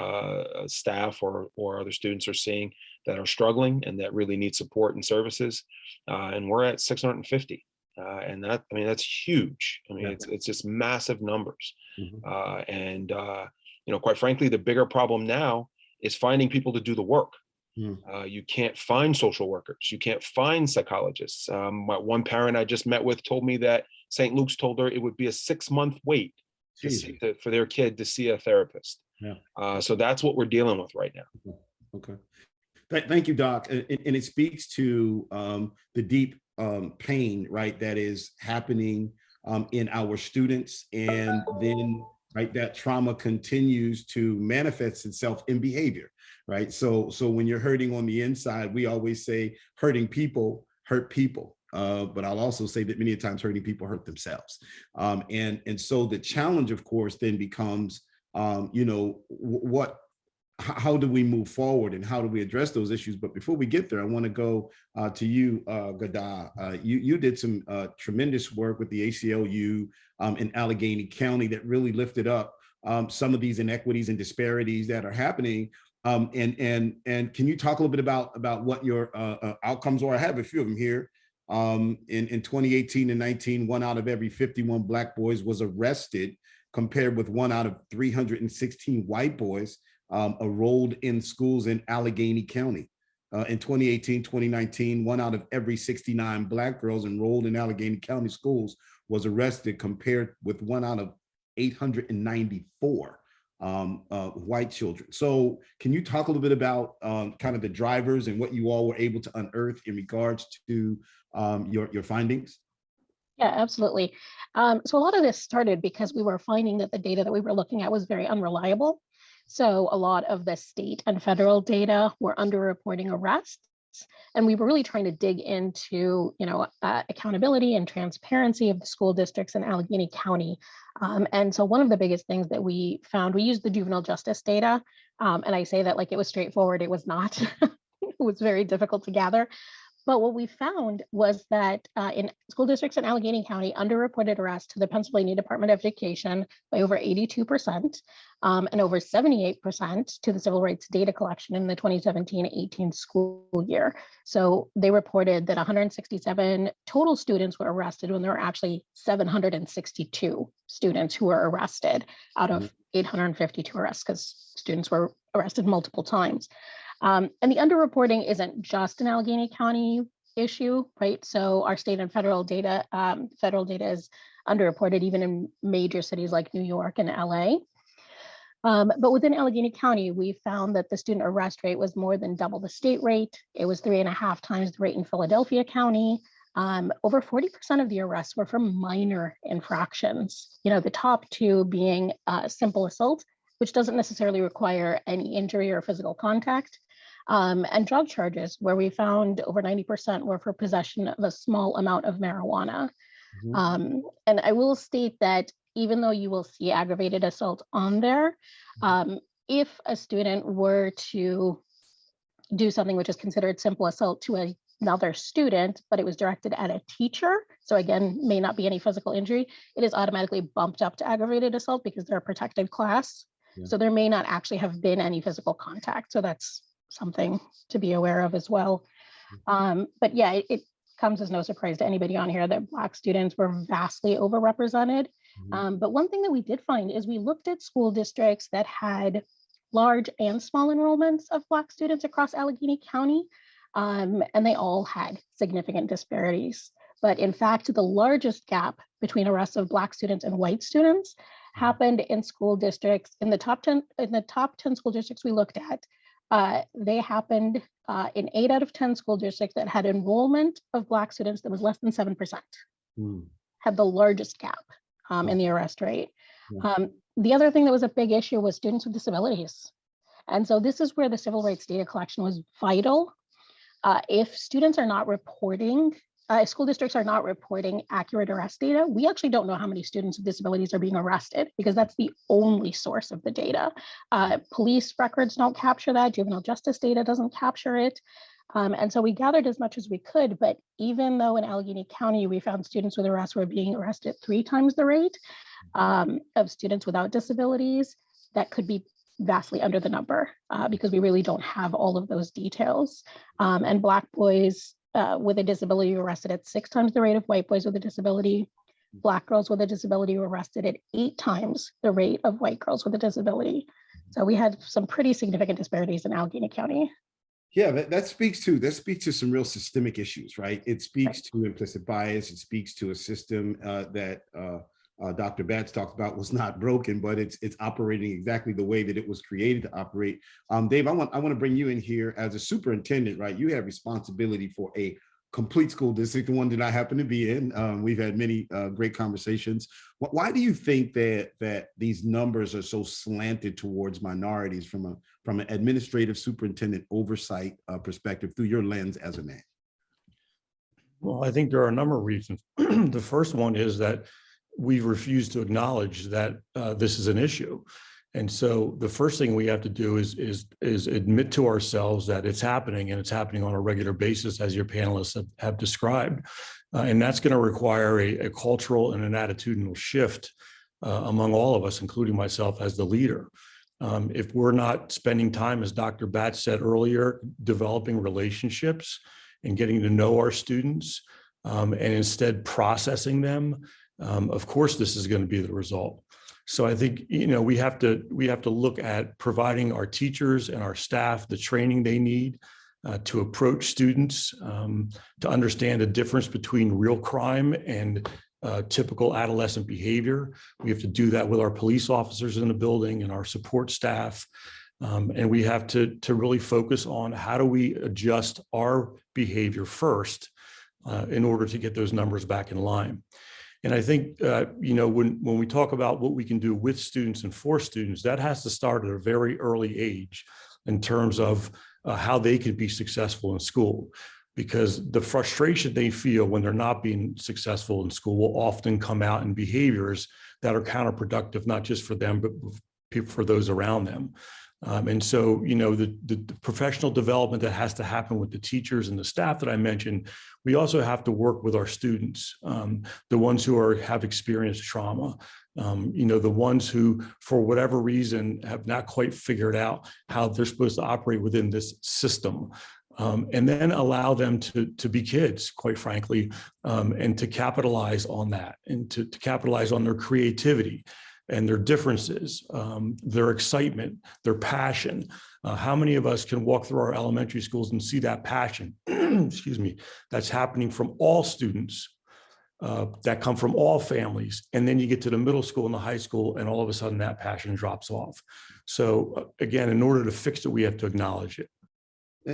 staff or other students are seeing that are struggling and that really need support and services. And we're at 650. And that's huge. I mean, it's just massive numbers. And quite frankly, the bigger problem now is finding people to do the work. You can't find social workers. You can't find psychologists. One parent I just met with told me that St. Luke's told her it would be a 6-month wait for their kid to see a therapist. So that's what we're dealing with right now. Okay. Thank you, Doc. And it speaks to the deep pain, right, that is happening in our students. And then, right, that trauma continues to manifest itself in behavior, right? So when you're hurting on the inside, we always say hurting people hurt people. But I'll also say that many times hurting people hurt themselves. And so the challenge, of course, then becomes, how do we move forward and how do we address those issues? But before we get there, I want to go to you, Ghada. You did some tremendous work with the ACLU in Allegheny County that really lifted up some of these inequities and disparities that are happening. And can you talk a little bit about what your outcomes are? I have a few of them here. In 2018 and 19, 1 out of every 51 Black boys was arrested, compared with 1 out of 316 white boys enrolled in schools in Allegheny County. In 2018, 2019, 1 out of every 69 Black girls enrolled in Allegheny County schools was arrested, compared with 1 out of 894 white children. So can you talk a little bit about kind of the drivers and what you all were able to unearth in regards to your findings? Yeah, absolutely. So a lot of this started because we were finding that the data that we were looking at was very unreliable. So a lot of the state and federal data were underreporting arrests. And we were really trying to dig into, accountability and transparency of the school districts in Allegheny County. And so one of the biggest things that we found, we used the juvenile justice data. And I say that like it was straightforward, it was not. It was very difficult to gather. But what we found was that in school districts in Allegheny County, underreported arrests to the Pennsylvania Department of Education by over 82% and over 78% to the civil rights data collection in the 2017-18 school year. So they reported that 167 total students were arrested when there were actually 762 students who were arrested out of 852 arrests because students were arrested multiple times. And the underreporting isn't just an Allegheny County issue, right? So our state and federal data is underreported even in major cities like New York and LA. But within Allegheny County, we found that the student arrest rate was more than double the state rate. It was 3.5 times the rate in Philadelphia County. Over 40% of the arrests were for minor infractions, the top two being simple assault, which doesn't necessarily require any injury or physical contact. And drug charges, where we found over 90% were for possession of a small amount of marijuana. And I will state that even though you will see aggravated assault on there, if a student were to do something which is considered simple assault to another student, but it was directed at a teacher, so again, may not be any physical injury, it is automatically bumped up to aggravated assault because they're a protected class. Yeah. So there may not actually have been any physical contact. So that's something to be aware of as well. But yeah, it comes as no surprise to anybody on here that Black students were vastly overrepresented. But one thing that we did find is we looked at school districts that had large and small enrollments of Black students across Allegheny County, and they all had significant disparities. But in fact, the largest gap between arrests of Black students and white students happened in school districts. In the top 10 school districts we looked at, they happened in 8 out of 10 school districts that had enrollment of Black students that was less than 7%, had the largest gap in the arrest rate. The other thing that was a big issue was students with disabilities. And so this is where the civil rights data collection was vital. If students are not reporting, school districts are not reporting accurate arrest data, we actually don't know how many students with disabilities are being arrested because that's the only source of the data. Police records don't capture that, juvenile justice data doesn't capture it. And so we gathered as much as we could, but even though in Allegheny County, we found students with arrests were being arrested 3 times the rate of students without disabilities, that could be vastly under the number because we really don't have all of those details. And Black boys with a disability were arrested at 6 times the rate of white boys with a disability. Black girls with a disability were arrested at 8 times the rate of white girls with a disability. So we had some pretty significant disparities in Allegheny County. Yeah, that speaks to some real systemic issues, right? It speaks to implicit bias. It speaks to a system that Dr. Batts talked about was not broken, but it's operating exactly the way that it was created to operate. Dave, I want to bring you in here as a superintendent, right? You have responsibility for a complete school district, the one that I happen to be in. We've had many great conversations. Why do you think that these numbers are so slanted towards minorities from an administrative superintendent oversight perspective through your lens as a man? Well, I think there are a number of reasons. The first one is that we've refused to acknowledge that this is an issue. And so the first thing we have to do is admit to ourselves that it's happening, and it's happening on a regular basis, as your panelists have described. And that's going to require a cultural and an attitudinal shift among all of us, including myself as the leader. If we're not spending time, as Dr. Batts said earlier, developing relationships and getting to know our students, and instead processing them, of course, this is going to be the result. So I think, we have to look at providing our teachers and our staff the training they need to approach students, to understand the difference between real crime and typical adolescent behavior. We have to do that with our police officers in the building and our support staff. And we have to really focus on how do we adjust our behavior first in order to get those numbers back in line. And I think, when we talk about what we can do with students and for students, that has to start at a very early age in terms of how they can be successful in school. Because the frustration they feel when they're not being successful in school will often come out in behaviors that are counterproductive, not just for them, but for those around them. And so, the professional development that has to happen with the teachers and the staff that I mentioned, we also have to work with our students, the ones who have experienced trauma, the ones who, for whatever reason, have not quite figured out how they're supposed to operate within this system. And then allow them to be kids, quite frankly, and to capitalize on that and to capitalize on their creativity and their differences, their excitement, their passion. How many of us can walk through our elementary schools and see that passion, excuse me, that's happening from all students that come from all families. And then you get to the middle school and the high school, and all of a sudden that passion drops off. So again, in order to fix it, we have to acknowledge it.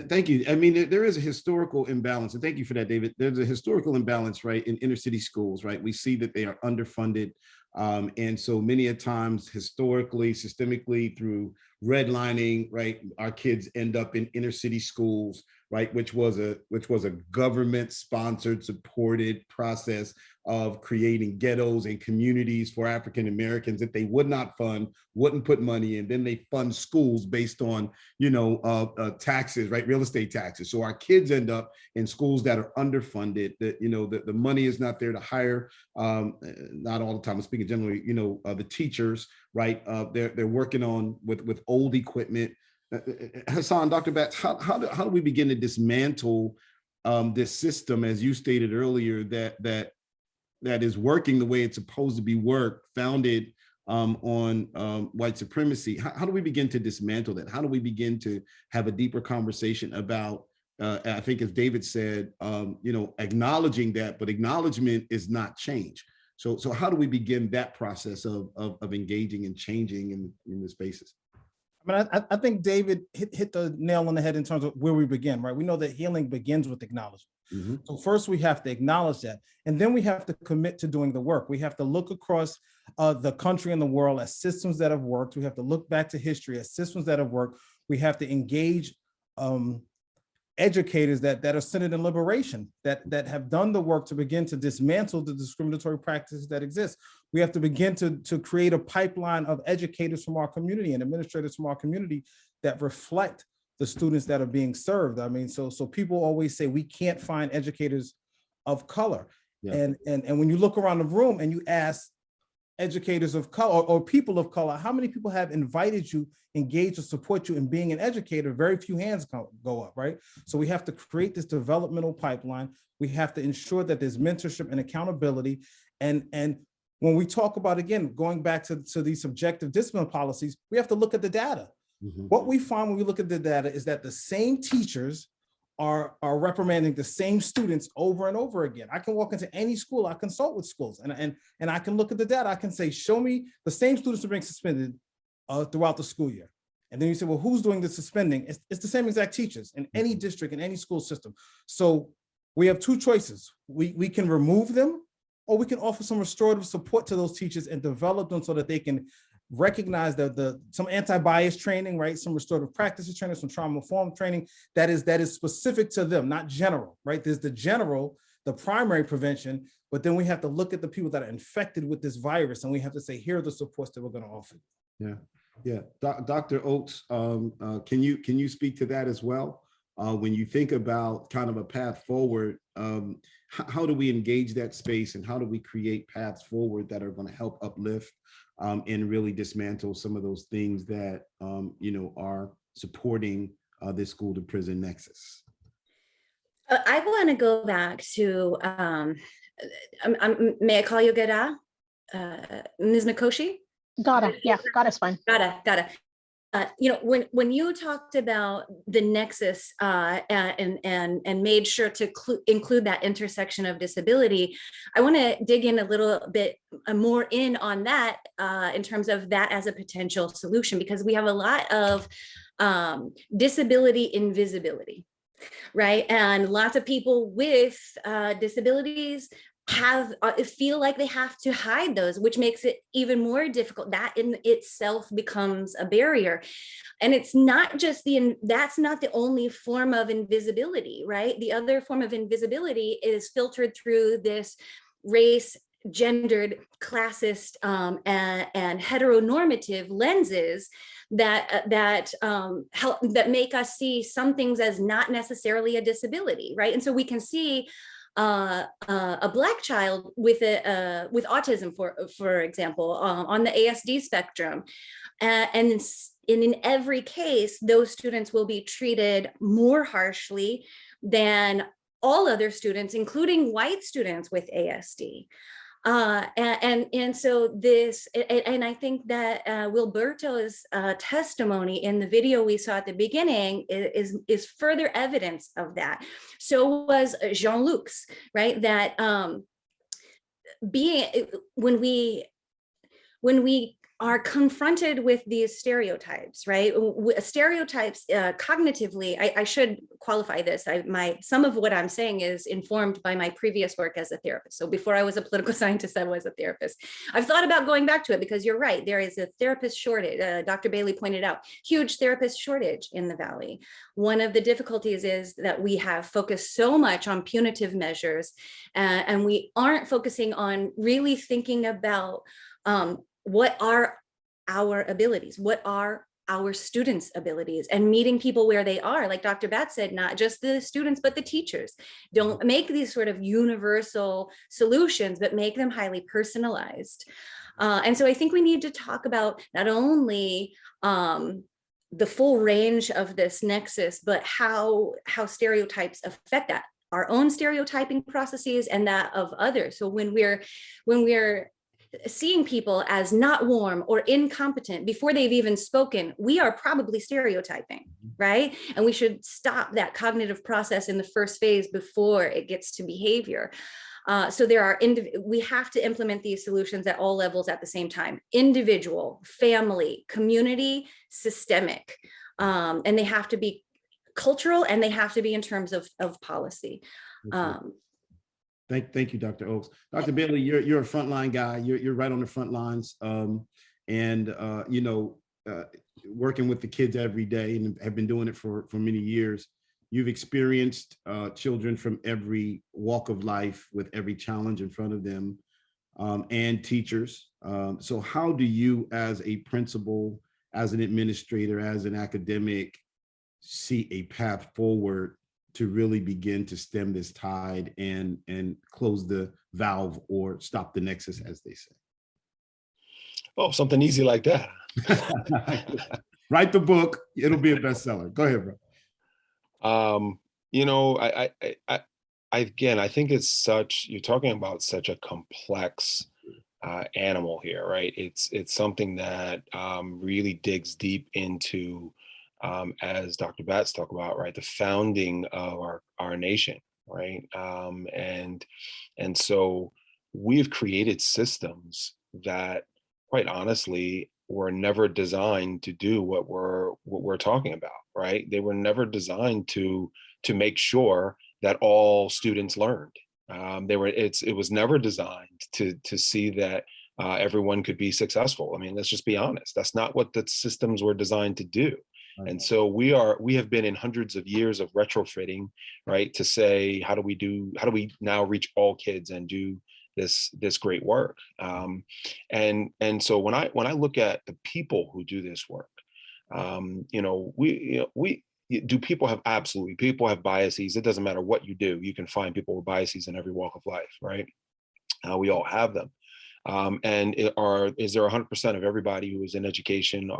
Thank you. I mean, there is a historical imbalance, and thank you for that, David. There's a historical imbalance, right, in inner city schools, right? We see that they are underfunded. And so many a times, historically, systemically, through redlining, right, our kids end up in inner city schools, right, which was a government-sponsored, supported process of creating ghettos and communities for African Americans that they would not fund, wouldn't put money in. Then they fund schools based on, taxes, right, real estate taxes. So our kids end up in schools that are underfunded. That the money is not there to hire. Not all the time. I'm speaking generally. The teachers, right? They're working on with old equipment. Hassan, Dr. Batts, how do we begin to dismantle this system, as you stated earlier, that is working the way it's supposed to be worked, founded on white supremacy? How do we begin to dismantle that? How do we begin to have a deeper conversation about, I think as David said, acknowledging that, but acknowledgement is not change. So how do we begin that process of engaging and changing in the spaces? I mean, I think David hit the nail on the head in terms of where we begin, right? We know that healing begins with acknowledgement. Mm-hmm. So first we have to acknowledge that, and then we have to commit to doing the work. We have to look across the country and the world at systems that have worked. We have to look back to history at systems that have worked. We have to engage educators that are centered in liberation, that have done the work to begin to dismantle the discriminatory practices that exist. We have to begin to create a pipeline of educators from our community and administrators from our community that reflect the students that are being served. I mean, so people always say we can't find educators of color. Yeah. And when you look around the room and you ask educators of color or people of color, how many people have invited you, engaged, or support you in being an educator? Very few hands go up, right? So we have to create this developmental pipeline. We have to ensure that there's mentorship and accountability. And when we talk about, again, going back to these subjective discipline policies, we have to look at the data. Mm-hmm. What we find when we look at the data is that the same teachers are reprimanding the same students over and over again. I can walk into any school, I consult with schools, and I can look at the data. I can say, show me the same students are being suspended throughout the school year. And then you say, well, who's doing the suspending? It's the same exact teachers in any district, in any school system. So we have two choices. We can remove them, or we can offer some restorative support to those teachers and develop them so that they can recognize some anti-bias training, right? Some restorative practices training, some trauma-informed training that is specific to them, not general, right? There's the general, the primary prevention, but then we have to look at the people that are infected with this virus, and we have to say, here are the supports that we're going to offer. Yeah. Dr. Oates, can you speak to that as well? When you think about kind of a path forward, how do we engage that space, and how do we create paths forward that are going to help uplift and really dismantle some of those things that are supporting this school to prison nexus? I want to go back to, may I call you Gada? Ms. Nkoshi? Gada, yeah, Gada's fine. Gada. when you talked about the nexus and made sure to include that intersection of disability, I want to dig in a little bit more in on that in terms of that as a potential solution, because we have a lot of disability invisibility, right? And lots of people with disabilities feel like they have to hide those, which makes it even more difficult. That in itself becomes a barrier. And it's not just that's not the only form of invisibility, right? The other form of invisibility is filtered through this race, gendered, classist, and heteronormative lenses that make us see some things as not necessarily a disability, right? And so we can see a Black child with autism, for example, on the ASD spectrum, and in every case, those students will be treated more harshly than all other students, including white students with ASD. And so this, and I think that Wilberto's testimony in the video we saw at the beginning is further evidence of that. So was Jean-Luc's, right? That when we are confronted with these stereotypes, right? Stereotypes cognitively, I should qualify this. Some of what I'm saying is informed by my previous work as a therapist. So before I was a political scientist, I was a therapist. I've thought about going back to it because you're right. There is a therapist shortage. Dr. Bailey pointed out, huge therapist shortage in the Valley. One of the difficulties is that we have focused so much on punitive measures and we aren't focusing on really thinking about what are our abilities? What are our students' abilities? And meeting people where they are, like Dr. Batts said, not just the students, but the teachers. Don't make these sort of universal solutions, but make them highly personalized. And so I think we need to talk about not only the full range of this nexus, but how stereotypes affect that, our own stereotyping processes and that of others. So when we're seeing people as not warm or incompetent before they've even spoken, we are probably stereotyping, right? And we should stop that cognitive process in the first phase before it gets to behavior. So we have to implement these solutions at all levels at the same time: individual, family, community, systemic, and they have to be cultural and they have to be in terms of policy. Thank you, Dr. Oaks. Dr. Bailey, you're a frontline guy. You're right on the front lines, working with the kids every day and have been doing it for many years. You've experienced children from every walk of life with every challenge in front of them, and teachers. So how do you, as a principal, as an administrator, as an academic, see a path forward to really begin to stem this tide and close the valve or stop the nexus, as they say? Oh, something easy like that. Write the book. It'll be a bestseller. Go ahead, bro. I think you're talking about such a complex animal here, right? It's something that really digs deep into, as Dr. Batts talked about, right, the founding of our nation, right? And so we've created systems that, quite honestly, were never designed to do what we're talking about, right? They were never designed to make sure that all students learned. It was never designed to see that everyone could be successful. I mean, let's just be honest. That's not what the systems were designed to do. And so we have been in hundreds of years of retrofitting, right, to say, how do we now reach all kids and do this great work? And so when I look at the people who do this work, people have biases. It doesn't matter what you do. You can find people with biases in every walk of life, right? We all have them. And is there 100% of everybody who is in education,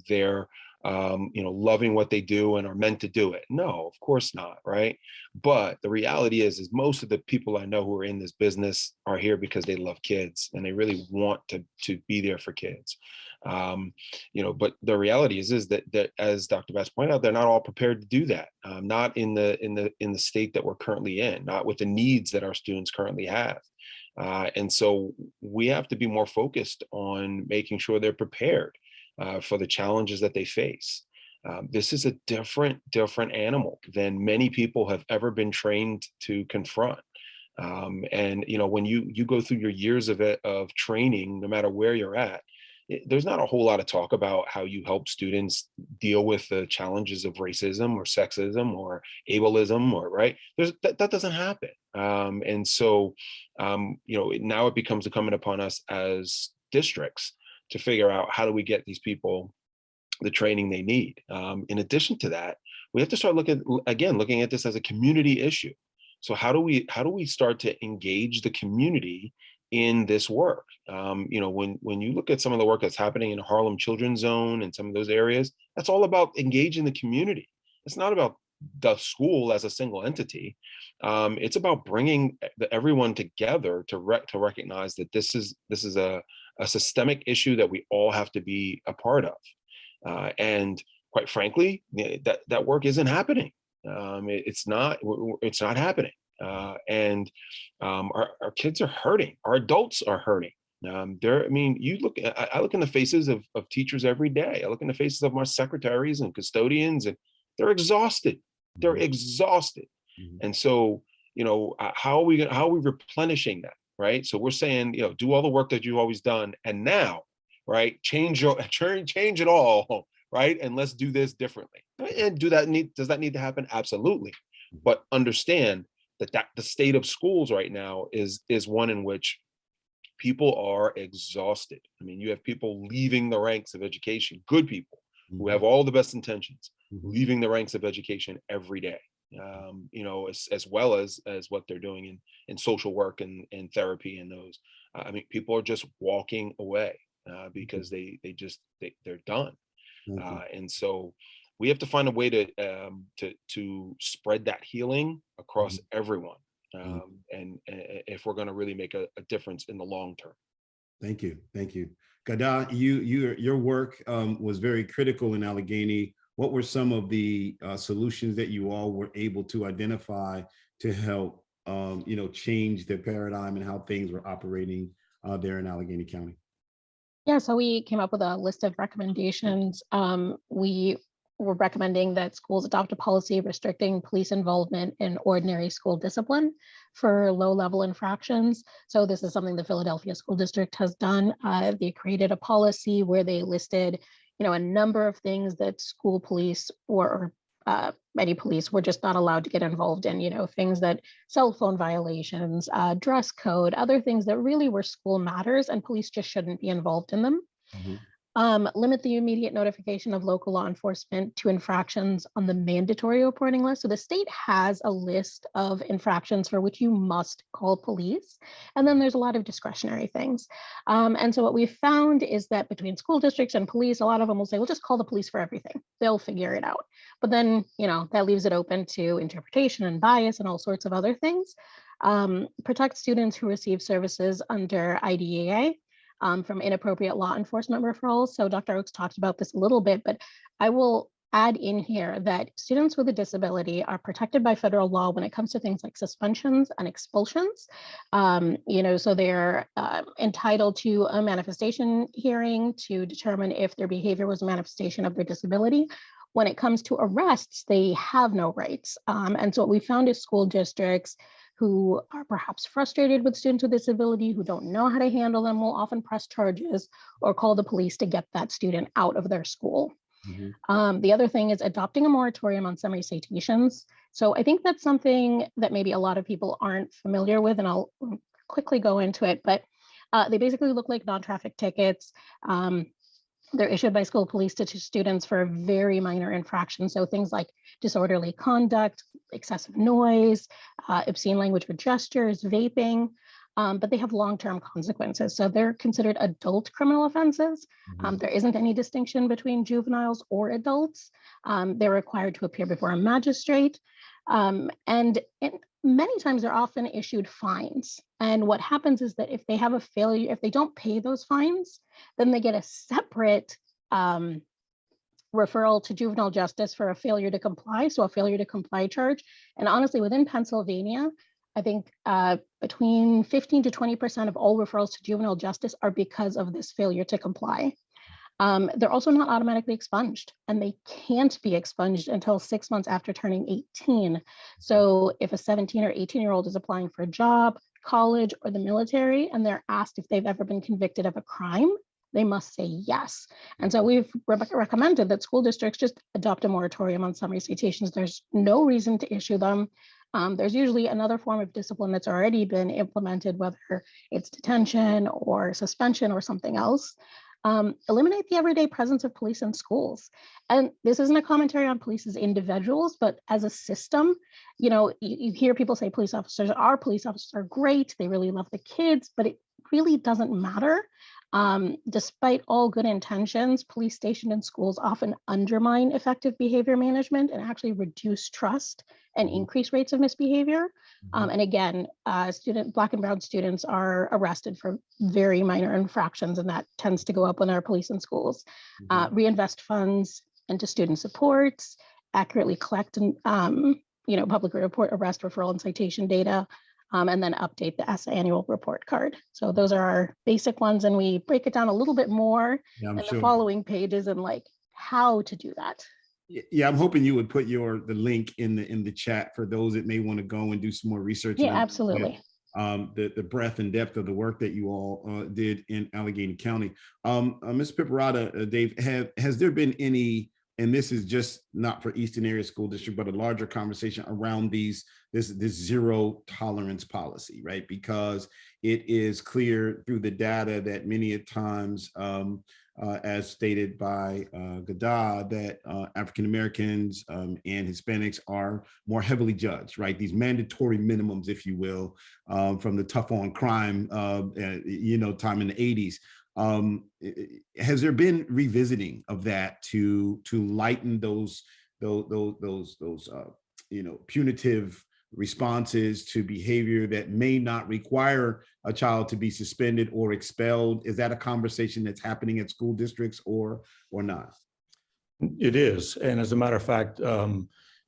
their loving what they do and are meant to do it. No, of course not, right? But the reality is most of the people I know who are in this business are here because they love kids and they really want to be there for kids. But the reality is that as Dr. Bass pointed out, they're not all prepared to do that. Not in the state that we're currently in, not with the needs that our students currently have. And so we have to be more focused on making sure they're prepared for the challenges that they face. This is a different animal than many people have ever been trained to confront. And when you go through your years of training, no matter where you're at, there's not a whole lot of talk about how you help students deal with the challenges of racism or sexism or ableism, or right. That doesn't happen. And so, now it becomes incumbent upon us as districts to figure out how do we get these people the training they need. In addition to that, we have to start looking at this as a community issue. So how do we start to engage the community in this work? When you look at some of the work that's happening in Harlem Children's Zone and some of those areas, that's all about engaging the community. It's not about the school as a single entity. It's about bringing everyone together to recognize that this is a systemic issue that we all have to be a part of. And quite frankly, that work isn't happening. It's not happening. And our kids are hurting. Our adults are hurting. I look in the faces of teachers every day. I look in the faces of my secretaries and custodians, and they're exhausted. They're exhausted. And so, how are we replenishing that? Right. So we're saying, do all the work that you've always done. And now, right, change it all. Right. And let's do this differently. And does that need to happen? Absolutely. But understand that the state of schools right now is one in which people are exhausted. I mean, you have people leaving the ranks of education, good people who have all the best intentions, leaving the ranks of education every day. As well as what they're doing in social work and therapy and those. People are just walking away because they're done. And so we have to find a way to spread that healing across everyone. And if we're going to really make a difference in the long term. Thank you. Gada, your work was very critical in Allegheny. What were some of the solutions that you all were able to identify to help, change the paradigm and how things were operating there in Allegheny County? Yeah, so we came up with a list of recommendations. We were recommending that schools adopt a policy restricting police involvement in ordinary school discipline for low-level infractions. So this is something the Philadelphia School District has done. They created a policy where they listed, a number of things that school police or any police were just not allowed to get involved in, things that cell phone violations, dress code, other things that really were school matters, and police just shouldn't be involved in them. Limit the immediate notification of local law enforcement to infractions on the mandatory reporting list. So the state has a list of infractions for which you must call police. And then there's a lot of discretionary things. And so what we found is that between school districts and police, a lot of them will say, well, just call the police for everything. They'll figure it out. But then, that leaves it open to interpretation and bias and all sorts of other things. Protect students who receive services under IDEA. From inappropriate law enforcement referrals. So Dr. Oakes talked about this a little bit, but I will add in here that students with a disability are protected by federal law when it comes to things like suspensions and expulsions. So they're entitled to a manifestation hearing to determine if their behavior was a manifestation of their disability. When it comes to arrests, they have no rights. And so what we found is school districts who are perhaps frustrated with students with disability, who don't know how to handle them, will often press charges or call the police to get that student out of their school. The other thing is adopting a moratorium on summary citations. So I think that's something that maybe a lot of people aren't familiar with, and I'll quickly go into it, but they basically look like non-traffic tickets. They're issued by school police to students for very minor infractions. So things like disorderly conduct, excessive noise, obscene language with gestures, vaping. but they have long-term consequences. So they're considered adult criminal offenses. There isn't any distinction between juveniles or adults. They're required to appear before a magistrate. Many times they're often issued fines. And what happens is that if they have a failure, if they don't pay those fines, then they get a separate referral to juvenile justice for a failure to comply, so a failure to comply charge. And honestly, within Pennsylvania, I think between 15 to 20% of all referrals to juvenile justice are because of this failure to comply. They're also not automatically expunged, and they can't be expunged until 6 months after turning 18. So if a 17 or 18-year-old is applying for a job, college, or the military, and they're asked if they've ever been convicted of a crime, they must say yes. And so we've recommended that school districts just adopt a moratorium on summary citations. There's no reason to issue them. There's usually another form of discipline that's already been implemented, whether it's detention or suspension or something else. Eliminate the everyday presence of police in schools. And this isn't a commentary on police as individuals, but as a system. You hear people say police officers are great. They really love the kids, but it really doesn't matter. Despite all good intentions, police stationed in schools often undermine effective behavior management and actually reduce trust and increase rates of misbehavior. And again, Black and brown students are arrested for very minor infractions, and that tends to go up when there are police in schools. Reinvest funds into student supports, accurately collect and publicly report arrest, referral, and citation data. And then update the annual report card. So those are our basic ones, and we break it down a little bit more in the following pages and like how to do that. Yeah, I'm hoping you would put the link in the chat for those that may want to go and do some more research. Yeah, absolutely. The breadth and depth of the work that you all did in Allegheny County. Ms. Pipperada, Dave, has there been any, and this is just not for Eastern Area School District, but a larger conversation around this zero tolerance policy, right? Because it is clear through the data that many a times, as stated by Gada, that African Americans and Hispanics are more heavily judged, right? These mandatory minimums, if you will, from the tough on crime, time in the 80s. Has there been revisiting of that to lighten those punitive responses to behavior that may not require a child to be suspended or expelled? Is that a conversation that's happening at school districts or not? It is, and as a matter of fact,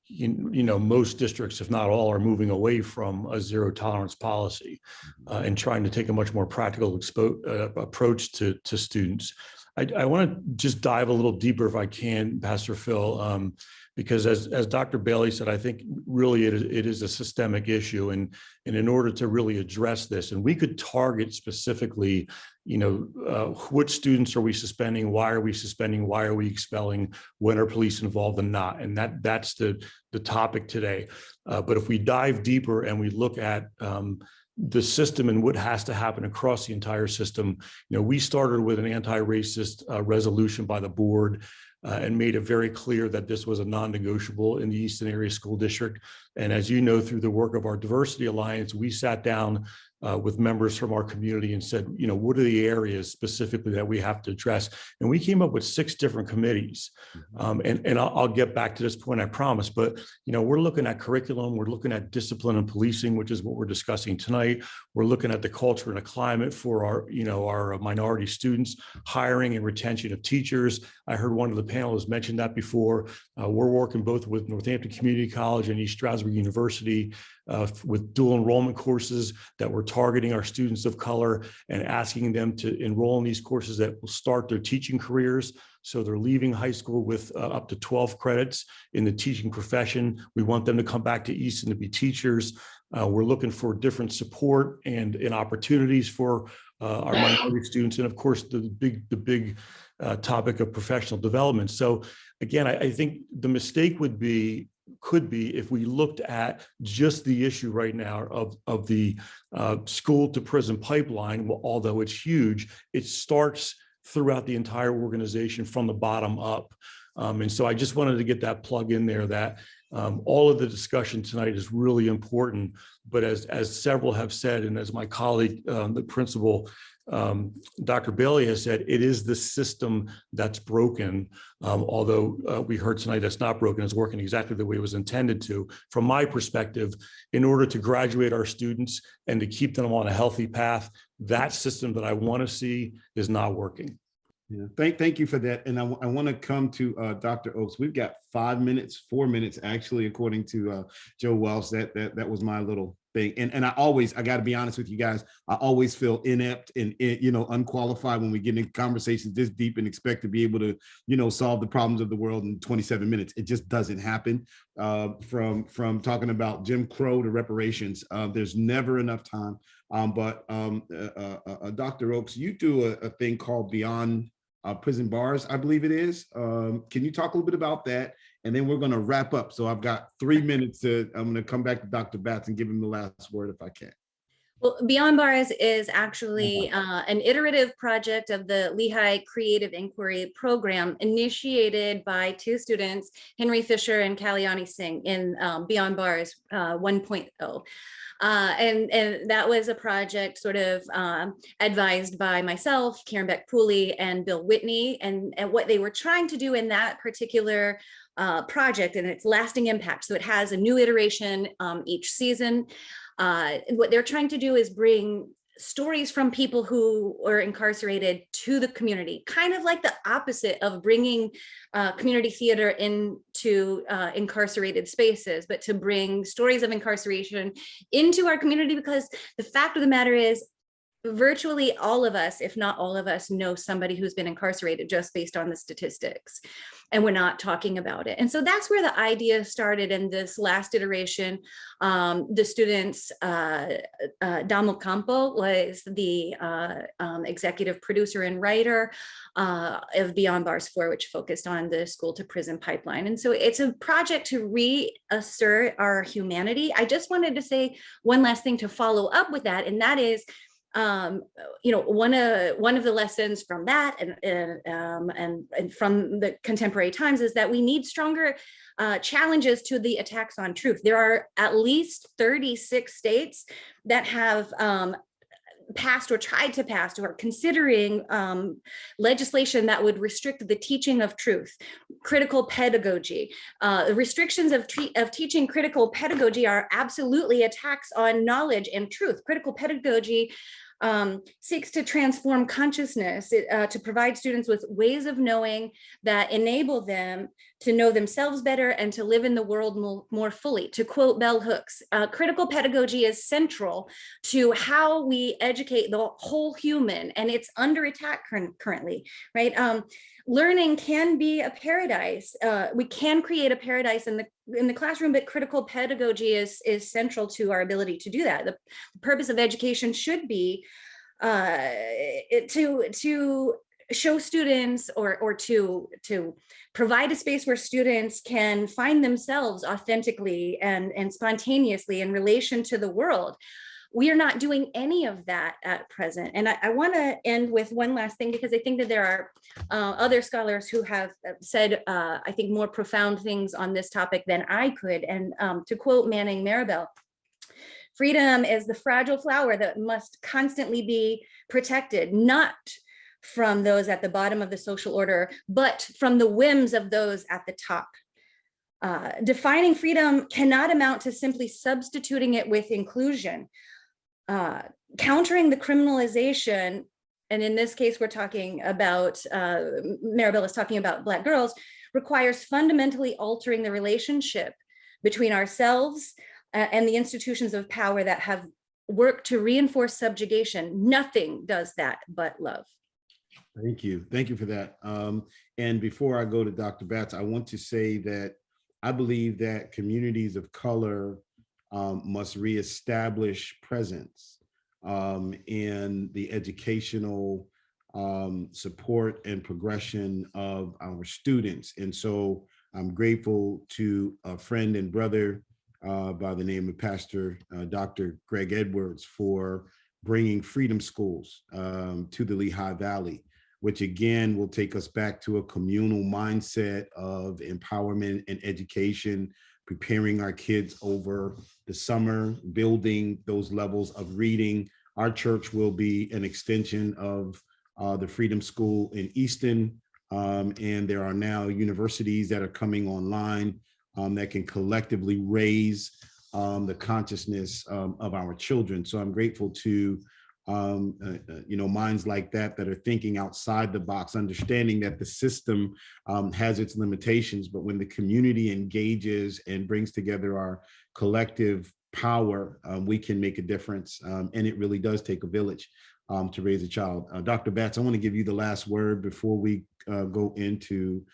most districts, if not all, are moving away from a zero tolerance policy and trying to take a much more practical approach to students. I want to just dive a little deeper, if I can, Pastor Phil, because as Dr. Bailey said, I think really it is a systemic issue, and in order to really address this, and we could target specifically, which students are we suspending, why are we suspending, why are we expelling, when are police involved and not, and that's the topic today. But if we dive deeper and we look at the system and what has to happen across the entire system, we started with an anti-racist resolution by the board and made it very clear that this was a non-negotiable in the Eastern Area School District. And as you know, through the work of our Diversity Alliance, we sat down with members from our community and said, what are the areas specifically that we have to address? And we came up with 6 different committees. And I'll get back to this point, I promise, but we're looking at curriculum, we're looking at discipline and policing, which is what we're discussing tonight. We're looking at the culture and the climate for our minority students, hiring and retention of teachers. I heard one of the panelists mention that before. We're working both with Northampton Community College and East Stroudsburg University with dual enrollment courses that we're targeting our students of color and asking them to enroll in these courses that will start their teaching careers. So they're leaving high school with up to 12 credits in the teaching profession. We want them to come back to Easton to be teachers. We're looking for different support and opportunities for our minority students. And of course, the big topic of professional development. So again, I think the mistake could be if we looked at just the issue right now of the school to prison pipeline. Well, although it's huge, it starts throughout the entire organization from the bottom up. And so I just wanted to get that plug in there that All of the discussion tonight is really important, but as several have said, and as my colleague, the principal, Dr. Bailey has said, it is the system that's broken. Although we heard tonight that's not broken, it's working exactly the way it was intended to. From my perspective, in order to graduate our students and to keep them on a healthy path, that system that I want to see is not working. Yeah, thank you for that. And I want to come to Dr. Oaks. We've got 5 minutes, 4 minutes, actually, according to Joe Wells. That was my little thing. And I got to be honest with you guys, I always feel inept and unqualified when we get into conversations this deep and expect to be able to, solve the problems of the world in 27 minutes. It just doesn't happen. From talking about Jim Crow to reparations, there's never enough time. But Dr. Oaks, you do a thing called Beyond Prison Bars, I believe it is. Can you talk a little bit about that? And then we're going to wrap up. So I've got 3 minutes I'm going to come back to Dr. Batts and give him the last word if I can. Well, Beyond Bars is actually an iterative project of the Lehigh Creative Inquiry Program initiated by 2 students, Henry Fisher and Kalyani Singh, in Beyond Bars 1.0. And that was a project sort of advised by myself, Karen Beck-Pooley, and Bill Whitney. And what they were trying to do in that particular project, and its lasting impact, so it has a new iteration each season. What they're trying to do is bring stories from people who are incarcerated to the community, kind of like the opposite of bringing community theater into incarcerated spaces, but to bring stories of incarceration into our community, because the fact of the matter is, virtually all of us, if not all of us, know somebody who's been incarcerated just based on the statistics, and we're not talking about it. And so that's where the idea started in this last iteration. The students, Damo Campo was the executive producer and writer of Beyond Bars 4, which focused on the school to prison pipeline. And so it's a project to reassert our humanity. I just wanted to say one last thing to follow up with that, and that is, one of the lessons from that and from the contemporary times is that we need stronger challenges to the attacks on truth. There are at least 36 states that have passed or tried to pass or are considering legislation that would restrict the teaching of truth, critical pedagogy. The restrictions of teaching critical pedagogy are absolutely attacks on knowledge and truth. Critical pedagogy seeks to transform consciousness, to provide students with ways of knowing that enable them to know themselves better and to live in the world more fully. To quote Bell Hooks, critical pedagogy is central to how we educate the whole human, and it's under attack currently, right? Learning can be a paradise. We can create a paradise in the classroom, but critical pedagogy is central to our ability to do that. The purpose of education should be to show students or to provide a space where students can find themselves authentically and spontaneously in relation to the world. We are not doing any of that at present. And I want to end with one last thing, because I think that there are other scholars who have said, I think, more profound things on this topic than I could. And to quote Manning Maribel, freedom is the fragile flower that must constantly be protected, not from those at the bottom of the social order, but from the whims of those at the top. Defining freedom cannot amount to simply substituting it with inclusion. Countering the criminalization, and in this case, we're talking about, Maribel is talking about Black girls, requires fundamentally altering the relationship between ourselves and the institutions of power that have worked to reinforce subjugation. Nothing does that but love. Thank you. Thank you for that. And before I go to Dr. Batts, I want to say that I believe that communities of color must reestablish presence in the educational support and progression of our students. And so I'm grateful to a friend and brother by the name of Pastor Dr. Greg Edwards for bringing freedom schools to the Lehigh Valley, which again will take us back to a communal mindset of empowerment and education preparing our kids over the summer, building those levels of reading. Our church will be an extension of the Freedom School in Easton. And there are now universities that are coming online that can collectively raise the consciousness of our children. So I'm grateful to minds like that are thinking outside the box, understanding that the system has its limitations, but when the community engages and brings together our collective power, we can make a difference. And it really does take a village to raise a child. Dr. Batts, I want to give you the last word before we go into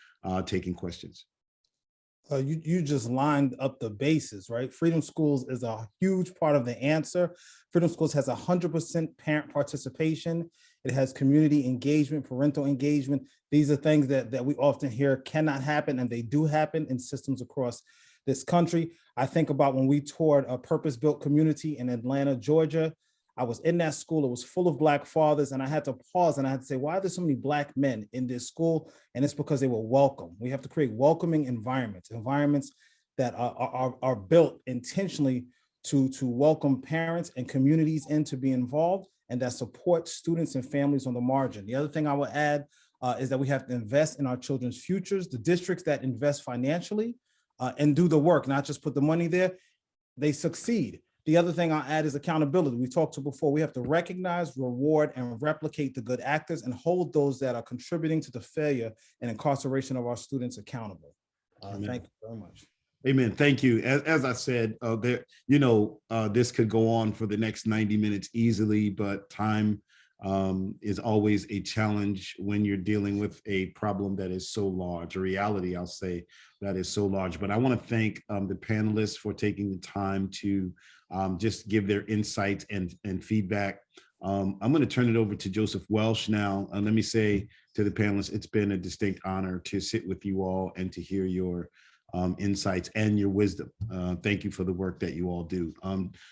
taking questions. You just lined up the bases, right? Freedom Schools is a huge part of the answer. Freedom Schools has 100% parent participation. It has community engagement, parental engagement. These are things that we often hear cannot happen, and they do happen in systems across this country. I think about when we toured a purpose-built community in Atlanta, Georgia. I was in that school, it was full of Black fathers, and I had to pause and I had to say, why are there so many Black men in this school? And it's because they were welcome. We have to create welcoming environments that are built intentionally to welcome parents and communities in to be involved, and that support students and families on the margin. The other thing I would add is that we have to invest in our children's futures. The districts that invest financially and do the work, not just put the money there, they succeed. The other thing I'll add is accountability. We talked to before, we have to recognize, reward, and replicate the good actors and hold those that are contributing to the failure and incarceration of our students accountable. Thank you very much. Amen. Thank you. As I said, this could go on for the next 90 minutes easily, but time is always a challenge when you're dealing with a problem that is so large, a reality, I'll say, that is so large. But I want to thank the panelists for taking the time to just give their insights and feedback. I'm going to turn it over to Joseph Welsh now. Let me say to the panelists, it's been a distinct honor to sit with you all and to hear your insights and your wisdom. Thank you for the work that you all do.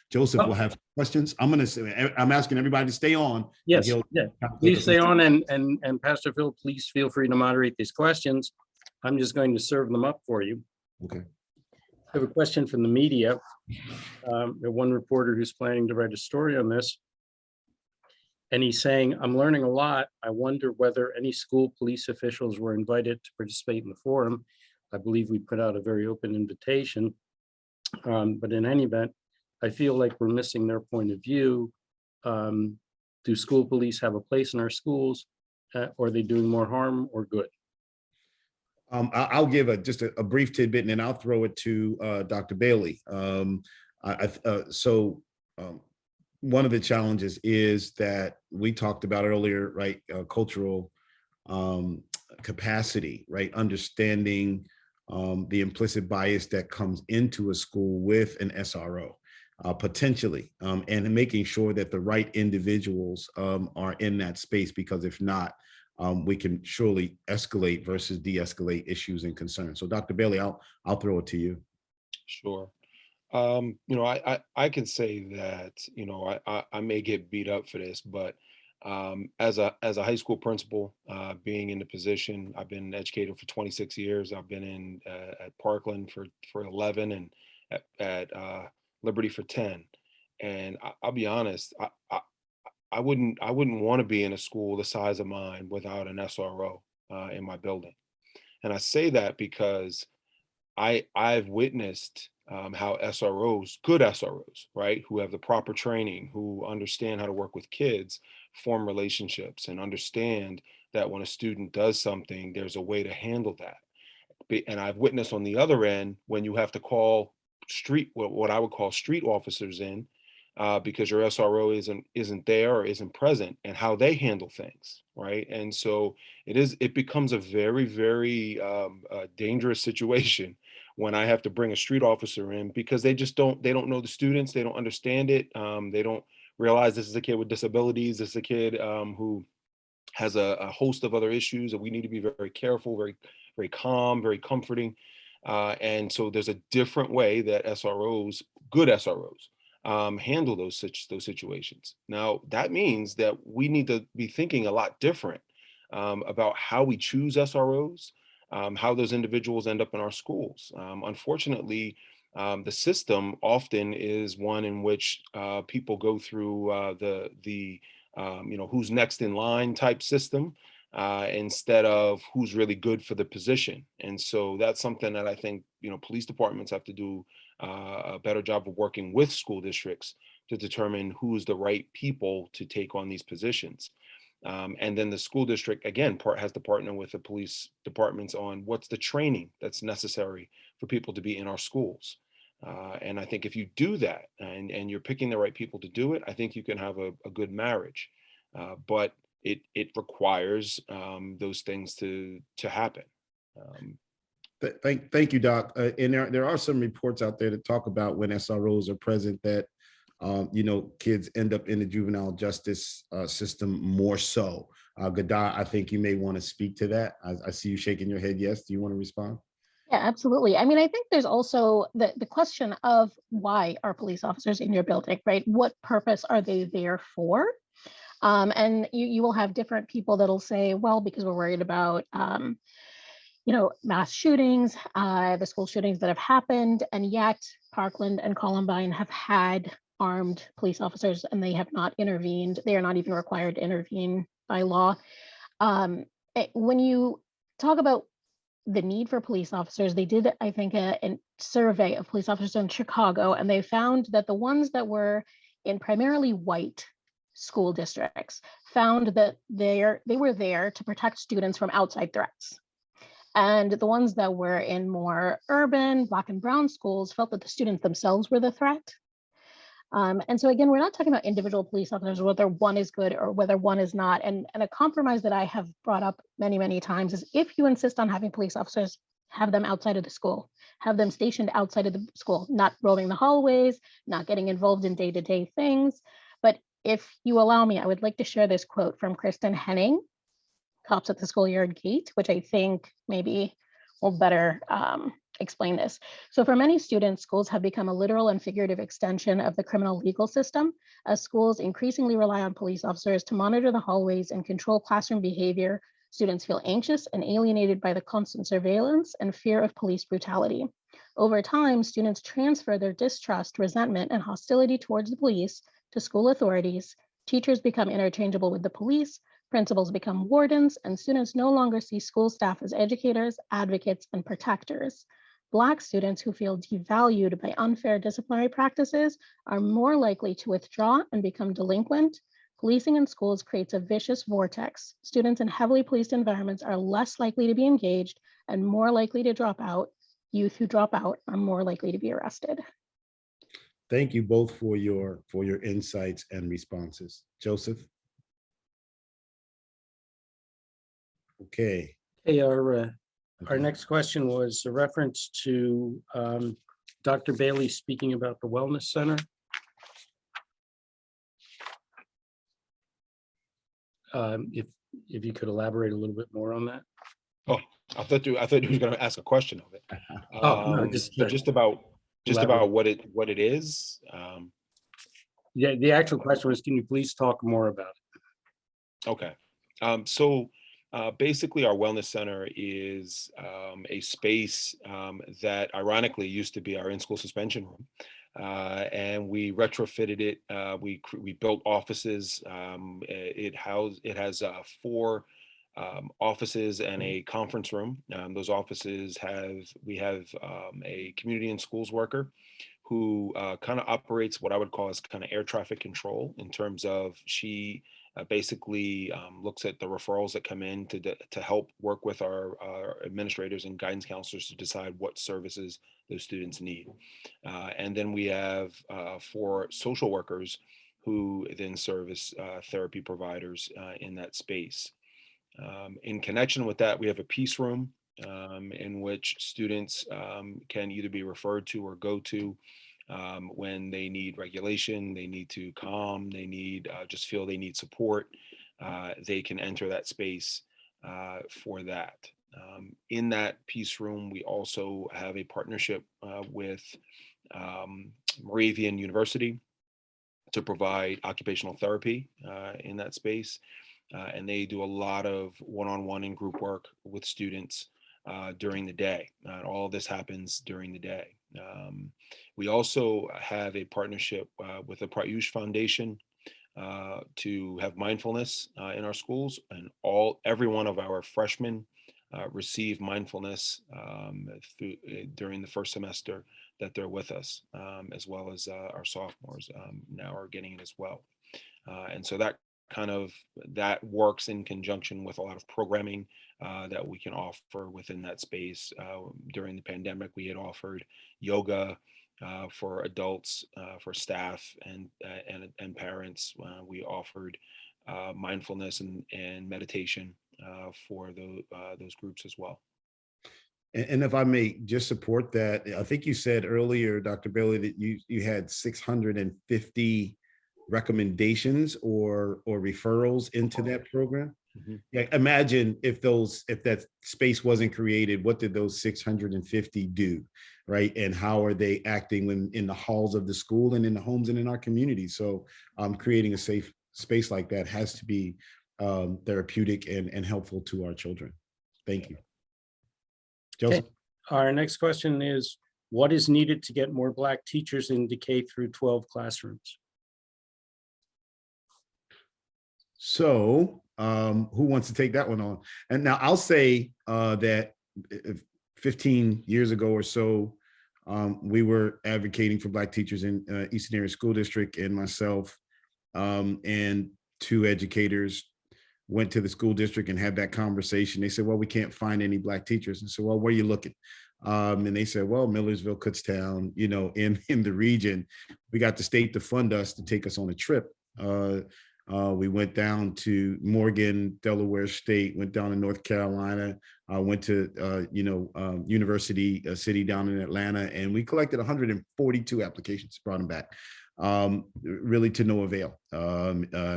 Joseph will have questions. I'm asking everybody to stay on. Yes, yeah. Please stay on, and Pastor Phil, please feel free to moderate these questions. I'm just going to serve them up for you. Okay. I have a question from the media. One reporter who's planning to write a story on this. And he's saying, I'm learning a lot. I wonder whether any school police officials were invited to participate in the forum. I believe we put out a very open invitation. But in any event, I feel like we're missing their point of view. Do school police have a place in our schools? Or are they doing more harm or good? I'll give just a brief tidbit, and then I'll throw it to Dr. Bailey. One of the challenges is that we talked about earlier, right? Cultural capacity, right? Understanding the implicit bias that comes into a school with an SRO, potentially, and making sure that the right individuals are in that space, because if not, we can surely escalate versus de-escalate issues and concerns. So Dr. Bailey, I'll throw it to you. Sure. I can say that, I may get beat up for this, but as a high school principal, being in the position, I've been an educator for 26 years. I've been at Parkland for 11 and at Liberty for 10. And I'll be honest, I wouldn't want to be in a school the size of mine without an SRO in my building. And I say that because I've witnessed how SROs, good SROs, right, who have the proper training, who understand how to work with kids, form relationships and understand that when a student does something, there's a way to handle that. And I've witnessed on the other end, when you have to call what I would call street officers in, because your SRO isn't there or isn't present, and how they handle things, right? And so it becomes a very, very dangerous situation when I have to bring a street officer in, because they don't know the students, they don't understand it, they don't realize this is a kid with disabilities, this is a kid who has a host of other issues, and we need to be very careful, very, very calm, very comforting. And so there's a different way that SROs, good SROs, handle those situations. Now, that means that we need to be thinking a lot different about how we choose SROs, how those individuals end up in our schools. Unfortunately, The system often is one in which people go through who's next in line type system instead of who's really good for the position. And so that's something that I think, police departments have to do a better job of working with school districts to determine who's the right people to take on these positions. And then the school district, again, has to partner with the police departments on what's the training that's necessary for people to be in our schools. And I think if you do that and you're picking the right people to do it, I think you can have a good marriage. But it requires those things to happen. Thank you, Doc. And there are some reports out there that talk about when SROs are present that kids end up in the juvenile justice system more so. Gadar, I think you may want to speak to that. I see you shaking your head. Yes. Do you want to respond? Yeah, absolutely. I mean, I think there's also the question of why are police officers in your building, right? What purpose are they there for? And you will have different people that'll say, well, because we're worried about mass shootings, the school shootings that have happened, and yet Parkland and Columbine have had armed police officers and they have not intervened. They are not even required to intervene by law. When you talk about the need for police officers, they did, I think, a survey of police officers in Chicago, and they found that the ones that were in primarily white school districts found that they were there to protect students from outside threats. And the ones that were in more urban Black and brown schools felt that the students themselves were the threat. And so again, we're not talking about individual police officers, whether one is good or whether one is not. And a compromise that I have brought up many, many times is if you insist on having police officers, have them outside of the school, have them stationed outside of the school, not roaming the hallways, not getting involved in day-to-day things. But if you allow me, I would like to share this quote from Kristen Henning, Cops at the Schoolyard Gate, which I think maybe will better explain this. So for many students, schools have become a literal and figurative extension of the criminal legal system, as schools increasingly rely on police officers to monitor the hallways and control classroom behavior. Students feel anxious and alienated by the constant surveillance and fear of police brutality. Over time, students transfer their distrust, resentment, and hostility towards the police to school authorities. Teachers become interchangeable with the police, principals become wardens, and students no longer see school staff as educators, advocates, and protectors. Black students who feel devalued by unfair disciplinary practices are more likely to withdraw and become delinquent. Policing in schools creates a vicious vortex. Students in heavily policed environments are less likely to be engaged and more likely to drop out. Youth who drop out are more likely to be arrested. Thank you both for your insights and responses. Joseph? Okay. Hey, our next question was a reference to Dr. Bailey speaking about the Wellness Center. If you could elaborate a little bit more on that. Oh, I thought you were going to ask a question of it. No, just about what it is. Yeah, the actual question was, can you please talk more about it? Okay. Basically, our wellness center is a space that ironically used to be our in-school suspension room. And we retrofitted it. We built offices. It has 4 offices and a conference room. Those offices we have a community and schools worker who kind of operates what I would call as kind of air traffic control, in terms of she basically looks at the referrals that come in to help work with our administrators and guidance counselors to decide what services those students need. And then we have 4 social workers who then service therapy providers in that space. In connection with that, we have a peace room in which students can either be referred to or go to when they need regulation, they need to calm, they need just feel they need support. They can enter that space for that. In that peace room, we also have a partnership with Moravian University to provide occupational therapy in that space. And they do a lot of one-on-one and group work with students during the day. All of this happens during the day. We also have a partnership with the Prayush Foundation to have mindfulness in our schools, and every one of our freshmen receive mindfulness during the first semester that they're with us, as well as our sophomores now are getting it as well. And so that works in conjunction with a lot of programming that we can offer within that space. During the pandemic, we had offered yoga for adults, for staff and parents. We offered mindfulness and meditation for those groups as well. And if I may just support that, I think you said earlier, Dr. Bailey, that you had 650 recommendations or referrals into that program. Mm-hmm. Yeah, imagine if that space wasn't created, what did those 650 do, right? And how are they acting when in the halls of the school and in the homes and in our community? So creating a safe space like that has to be therapeutic and helpful to our children. Thank you. Joseph? Okay. Our next question is, what is needed to get more Black teachers in Decay through 12 classrooms? So who wants to take that one on? And now I'll say that 15 years ago or so, we were advocating for Black teachers in Eastern Area School District, and myself and two educators went to the school district and had that conversation. They said, well, we can't find any Black teachers. And so, well, where are you looking? And they said, well, Millersville, Kutztown, in the region. We got the state to fund us to take us on a trip. We went down to Morgan, Delaware State, went down to North Carolina, went to, University City down in Atlanta, and we collected 142 applications, brought them back. Really to no avail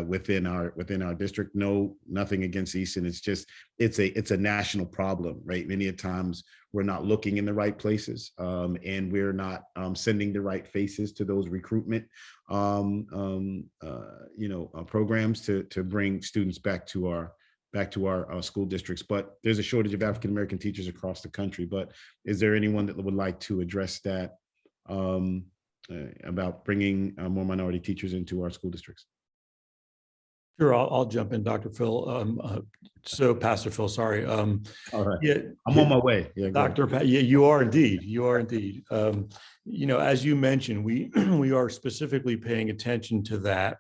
within our district. Nothing against Easton. It's just it's a national problem, right? Many times we're not looking in the right places, and we're not sending the right faces to those recruitment programs to bring students back to our school districts. But there's a shortage of African American teachers across the country. But is there anyone that would like to address that? About bringing more minority teachers into our school districts? Sure, I'll jump in, Dr. Phil. Pastor Phil, sorry. All right. Yeah, I'm on my way. Yeah, Dr. Pat, yeah, you are indeed. You are indeed. As you mentioned, we are specifically paying attention to that.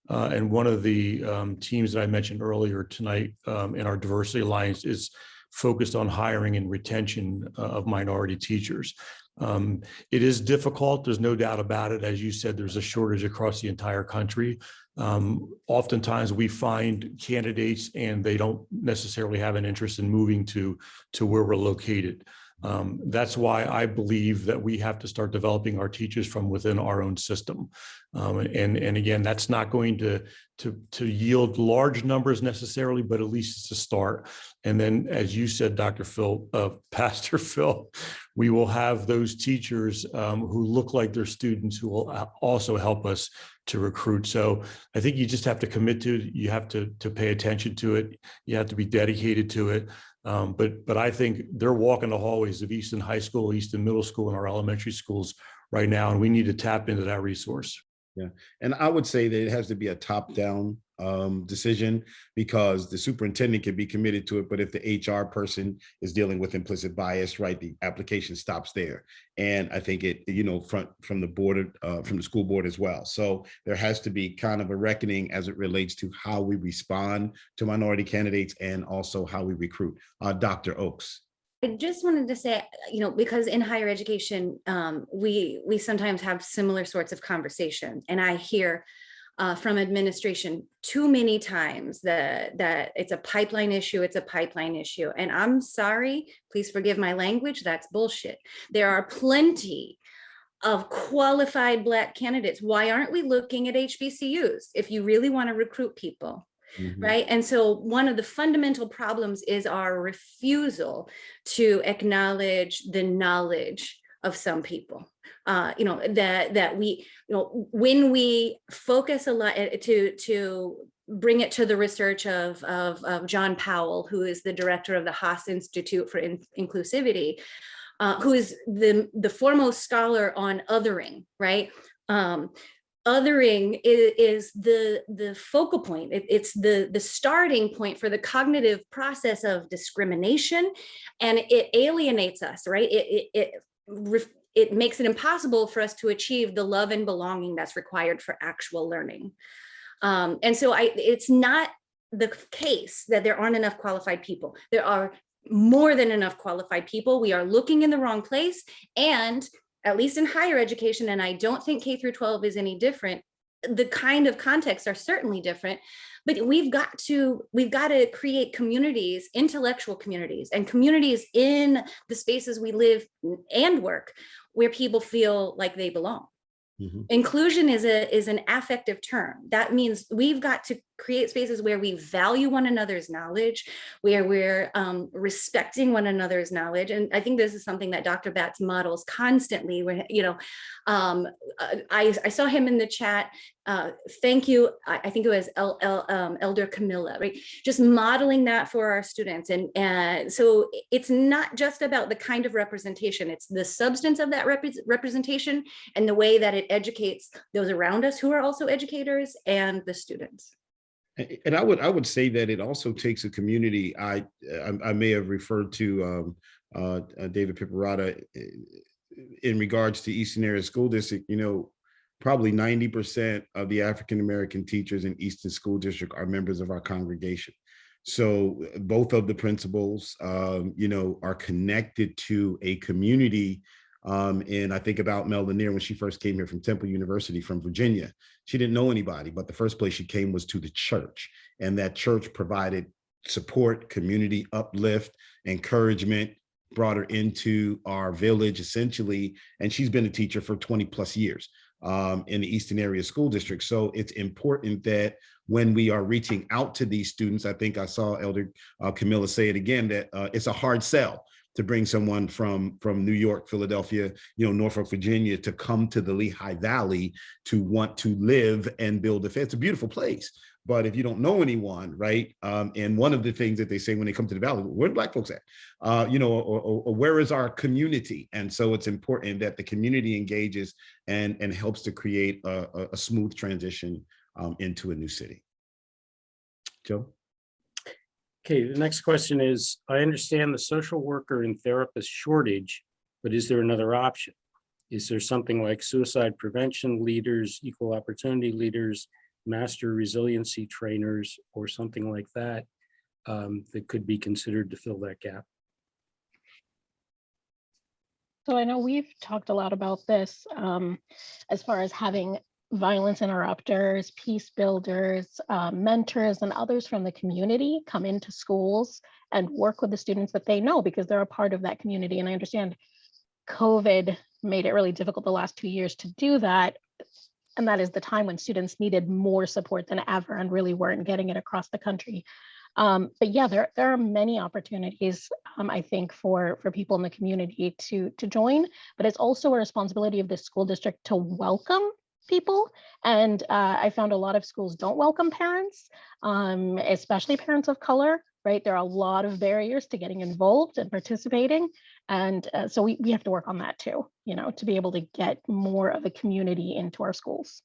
And one of the teams that I mentioned earlier tonight in our Diversity Alliance is focused on hiring and retention of minority teachers. It is difficult, there's no doubt about it. As you said, there's a shortage across the entire country. Oftentimes we find candidates and they don't necessarily have an interest in moving to where we're located. That's why I believe that we have to start developing our teachers from within our own system. And again, that's not going to yield large numbers necessarily, but at least it's a start. And then, as you said, Dr. Phil, Pastor Phil, we will have those teachers who look like their students who will also help us to recruit. So I think you just have to commit to it. You have to pay attention to it. You have to be dedicated to it. But I think they're walking the hallways of Easton High School, Easton Middle School, and our elementary schools right now, and we need to tap into that resource. Yeah, and I would say that it has to be a top-down decision, because the superintendent can be committed to it, but if the HR person is dealing with implicit bias, right, the application stops there. And I think it, from the board, from the school board as well. So there has to be kind of a reckoning as it relates to how we respond to minority candidates and also how we recruit. Dr. Oakes. I just wanted to say, because in higher education, we sometimes have similar sorts of conversations, and I hear from administration too many times that it's a pipeline issue, and I'm sorry, please forgive my language, that's bullshit. There are plenty of qualified Black candidates. Why aren't we looking at HBCUs if you really want to recruit people? Mm-hmm. Right. And so one of the fundamental problems is our refusal to acknowledge the knowledge of some people. That we, when we focus a lot to bring it to the research of John Powell, who is the director of the Haas Institute for Inclusivity, who is the foremost scholar on othering, right? Othering is the focal point. It's the starting point for the cognitive process of discrimination, and it alienates us, right? It makes it impossible for us to achieve the love and belonging that's required for actual learning. And so it's not the case that there aren't enough qualified people. There are more than enough qualified people. We are looking in the wrong place. And at least in higher education, and I don't think K through 12 is any different, the kind of contexts are certainly different, but we've got to create communities, intellectual communities, and communities in the spaces we live and work where people feel like they belong. Inclusion is an affective term. That means we've got to create spaces where we value one another's knowledge, where we're respecting one another's knowledge. And I think this is something that Dr. Batts models constantly. When, I saw him in the chat. Thank you. I think it was Elder Camilla, right? Just modeling that for our students. And so it's not just about the kind of representation, it's the substance of that representation and the way that it educates those around us who are also educators and the students. And I would say that it also takes a community. I may have referred to David Pipperada in regards to Eastern Area School District. Probably 90% of the African-American teachers in Eastern School District are members of our congregation. So both of the principals, are connected to a community. And I think about Mel Lanier when she first came here from Temple University from Virginia. She didn't know anybody, but the first place she came was to the church. And that church provided support, community uplift, encouragement, brought her into our village essentially. And she's been a teacher for 20 plus years in the Eastern Area School District. So it's important that when we are reaching out to these students, I think I saw Elder Camilla say it again, that it's a hard sell to bring someone from New York, Philadelphia, Norfolk, Virginia, to come to the Lehigh Valley to want to live and build a family. It's a beautiful place, but if you don't know anyone, right? And one of the things that they say when they come to the Valley, where do Black folks at? Or where is our community? And so it's important that the community engages and helps to create a smooth transition into a new city. Joe? Okay, the next question is, I understand the social worker and therapist shortage, but is there another option? Is there something like suicide prevention leaders, equal opportunity leaders, master resiliency trainers, or something like that that could be considered to fill that gap? So I know we've talked a lot about this as far as having violence interrupters, peace builders, mentors, and others from the community come into schools and work with the students that they know because they're a part of that community. And I understand COVID made it really difficult the last 2 years to do that. And that is the time when students needed more support than ever and really weren't getting it across the country. But yeah, there are many opportunities, I think, for people in the community to join, but it's also a responsibility of the school district to welcome people. And I found a lot of schools don't welcome parents, especially parents of color, right? There are a lot of barriers to getting involved and participating. And so we have to work on that too, to be able to get more of a community into our schools.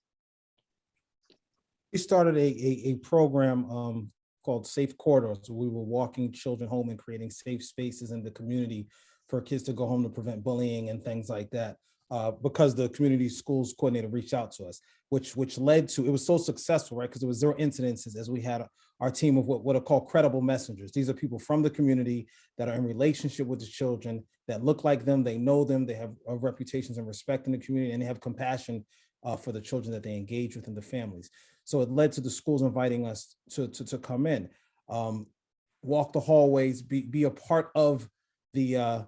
We started a program called Safe Corridors. We were walking children home and creating safe spaces in the community for kids to go home to prevent bullying and things like that. Because the community schools coordinator reached out to us, which led to, it was so successful, right? Because there was 0 incidences as we had our team of what are called credible messengers. These are people from the community that are in relationship with the children, that look like them, they know them, they have reputations and respect in the community, and they have compassion for the children that they engage with and the families. So it led to the schools inviting us to come in, walk the hallways, be a part of the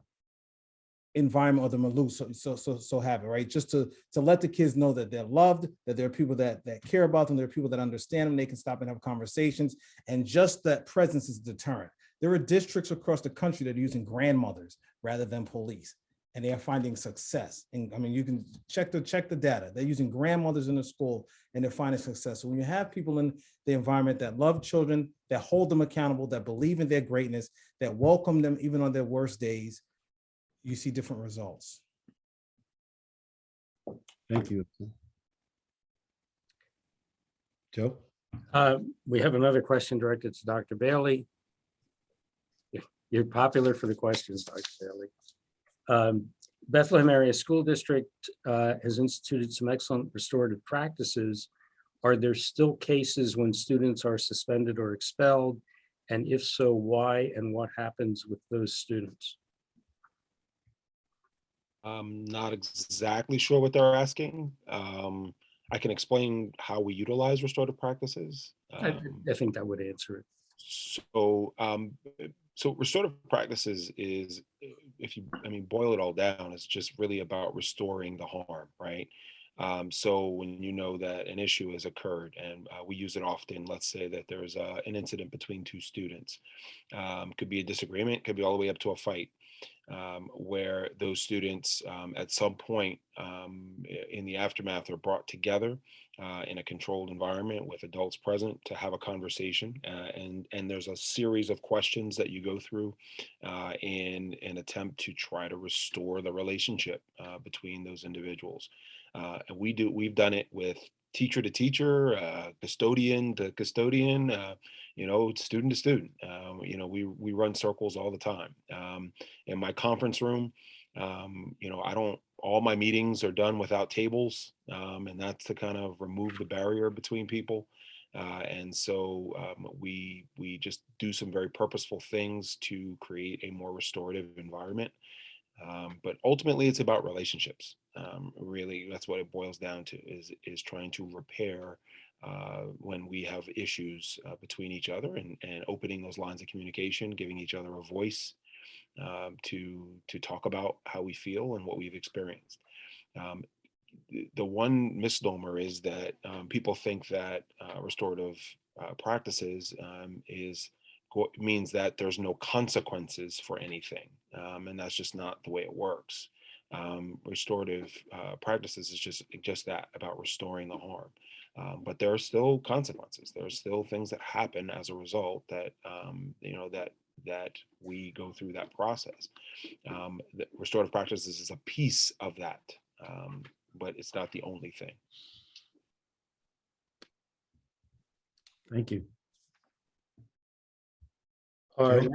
environment or the milieu, so have it, right? Just to let the kids know that they're loved, that there are people that care about them, there are people that understand them, they can stop and have conversations, and just that presence is a deterrent. There are districts across the country that are using grandmothers rather than police, and they are finding success. And I mean, you can check the data. They're using grandmothers in the school and they're finding success. So when you have people in the environment that love children, that hold them accountable, that believe in their greatness, that welcome them even on their worst days, you see different results. Thank you. Joe? We have another question directed to Dr. Bailey. You're popular for the questions, Dr. Bailey. Bethlehem Area School District has instituted some excellent restorative practices. Are there still cases when students are suspended or expelled? And if so, why and what happens with those students? I'm not exactly sure what they're asking. I can explain how we utilize restorative practices. I think that would answer it. So restorative practices is, boil it all down, it's just really about restoring the harm, right? So when you know that an issue has occurred, and we use it often, let's say that there's an incident between two students, could be a disagreement, could be all the way up to a fight. Where those students at some point in the aftermath are brought together in a controlled environment with adults present to have a conversation. And there's a series of questions that you go through in an attempt to try to restore the relationship between those individuals. And we've done it with teacher to teacher, custodian to custodian, student to student. We run circles all the time. In my conference room, all my meetings are done without tables, and that's to kind of remove the barrier between people. And so we just do some very purposeful things to create a more restorative environment. But ultimately, it's about relationships. Really, that's what it boils down to, is trying to repair when we have issues between each other, and opening those lines of communication, giving each other a voice to talk about how we feel and what we've experienced. The one misnomer is that people think that restorative practices means that there's no consequences for anything, and that's just not the way it works. Restorative practices is just that, about restoring the harm, but there are still consequences. There are still things that happen as a result that that we go through that process. The restorative practices is a piece of that, but it's not the only thing. Thank you. Our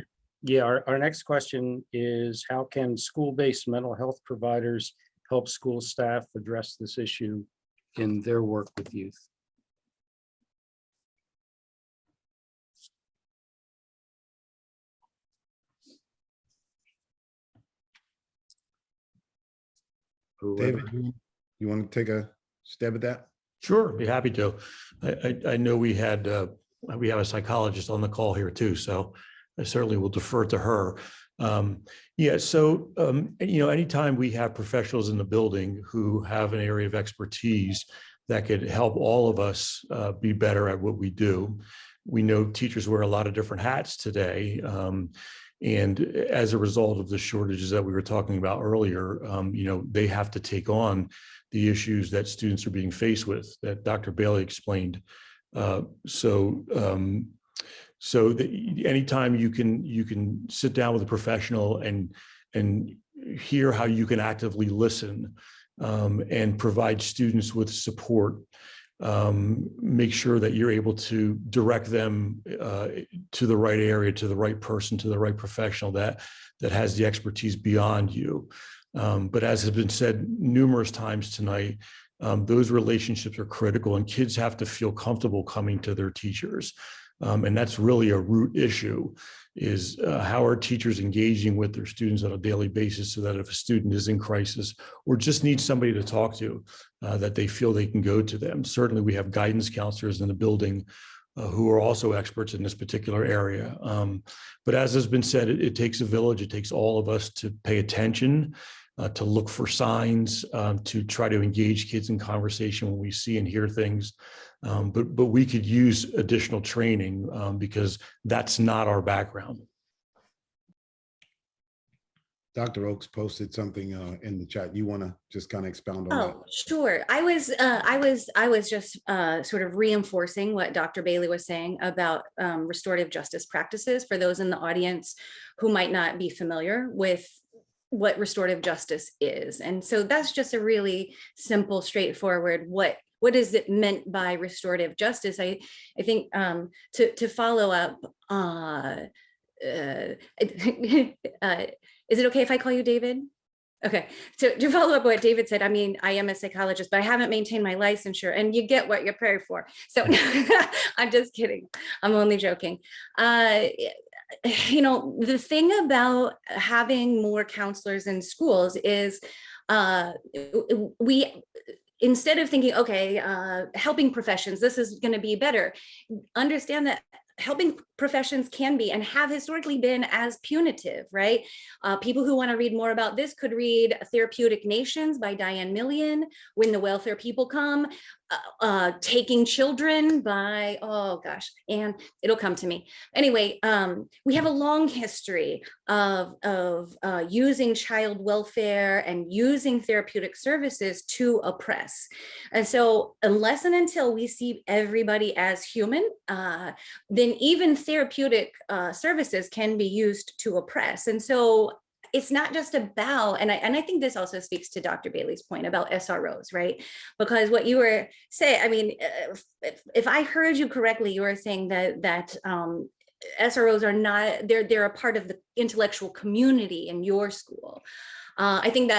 next question is, how can school-based mental health providers help school staff address this issue in their work with youth? David, you want to take a stab at that? Sure, be happy to. I know we have a psychologist on the call here too, so I certainly will defer to her. Anytime we have professionals in the building who have an area of expertise that could help all of us be better at what we do. We know teachers wear a lot of different hats today. And as a result of the shortages that we were talking about earlier, they have to take on the issues that students are being faced with, that Dr. Bailey explained. Anytime you can sit down with a professional and hear how you can actively listen and provide students with support, make sure that you're able to direct them to the right area, to the right person, to the right professional that has the expertise beyond you. But as has been said numerous times tonight, those relationships are critical, and kids have to feel comfortable coming to their teachers. And that's really a root issue, is how are teachers engaging with their students on a daily basis, so that if a student is in crisis or just needs somebody to talk to, that they feel they can go to them. Certainly we have guidance counselors in the building who are also experts in this particular area. But as has been said, it takes a village. It takes all of us to pay attention, to look for signs, to try to engage kids in conversation when we see and hear things. But we could use additional training because that's not our background. Dr. Oakes posted something in the chat. You want to just kind of expound on that? Oh, sure. I was just sort of reinforcing what Dr. Bailey was saying about restorative justice practices for those in the audience who might not be familiar with what restorative justice is. And so that's just a really simple, straightforward, what is it meant by restorative justice? I think to follow up, is it okay if I call you David? Okay, so to follow up what David said, I mean, I am a psychologist, but I haven't maintained my licensure, and you get what you're paid for. So I'm just kidding. I'm only joking. You know, the thing about having more counselors in schools is we, instead of thinking, okay, helping professions, this is going to be better, understand that helping professions can be and have historically been as punitive, right? People who want to read more about this could read Therapeutic Nations by Diane Millian, When the Welfare People Come, Taking Children by, oh gosh, and it'll come to me. Anyway, we have a long history of using child welfare and using therapeutic services to oppress. And so unless and until we see everybody as human, then even therapeutic services can be used to oppress. And so it's not just about, and I think this also speaks to Dr. Bailey's point about SROs, right? Because what you were saying, I mean, if I heard you correctly, you were saying that SROs are not, they're a part of the intellectual community in your school. I think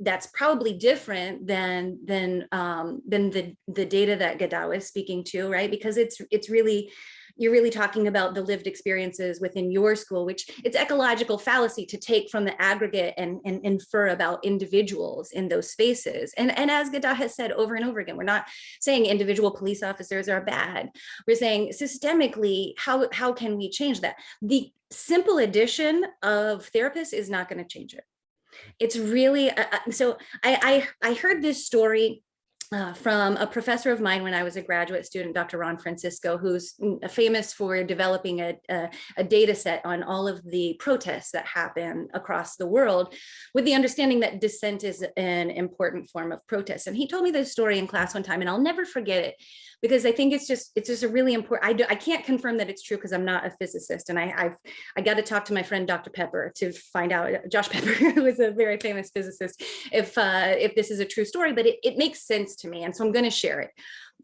that's probably different than the data that Gadao is speaking to, right? Because it's really, you're really talking about the lived experiences within your school, which it's ecological fallacy to take from the aggregate and infer about individuals in those spaces. And as Gadao has said over and over again, we're not saying individual police officers are bad. We're saying systemically, how can we change that? The simple addition of therapists is not going to change it. It's really, so I heard this story from a professor of mine when I was a graduate student, Dr. Ron Francisco, who's famous for developing a data set on all of the protests that happen across the world, with the understanding that dissent is an important form of protest. And he told me this story in class one time, and I'll never forget it, because I think it's just a really important, I can't confirm that it's true because I'm not a physicist, and I got to talk to my friend Dr. Pepper to find out, Josh Pepper, who is a very famous physicist, if this is a true story, but it makes sense to me, and so I'm going to share it.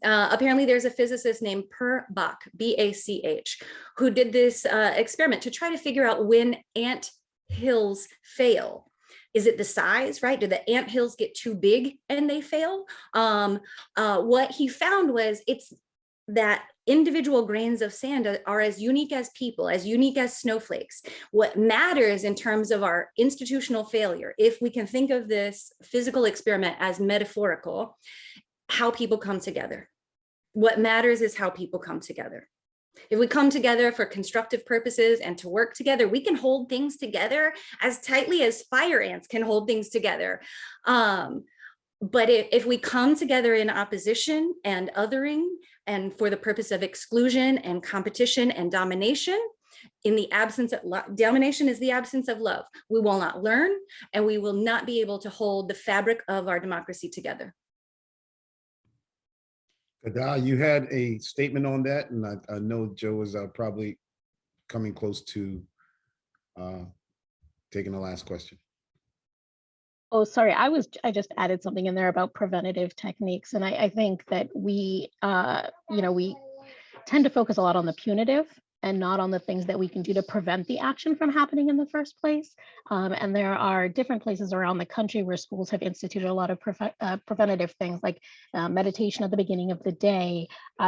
Apparently there's a physicist named Per Bach, B-A-C-H, who did this experiment to try to figure out when ant hills fail. Is it the size, right? Do the ant hills get too big and they fail? What he found was it's that individual grains of sand are as unique as people, as unique as snowflakes. What matters in terms of our institutional failure, if we can think of this physical experiment as metaphorical, how people come together. What matters is how people come together. If we come together for constructive purposes and to work together, we can hold things together as tightly as fire ants can hold things together. But if we come together in opposition and othering, and for the purpose of exclusion and competition and domination, in the absence of domination is the absence of love. We will not learn, and we will not be able to hold the fabric of our democracy together. Gadao, you had a statement on that, and I know Joe is probably coming close to taking the last question. Oh, sorry, I just added something in there about preventative techniques. And I think that we tend to focus a lot on the punitive and not on the things that we can do to prevent the action from happening in the first place. And there are different places around the country where schools have instituted a lot of preventative things like meditation at the beginning of the day,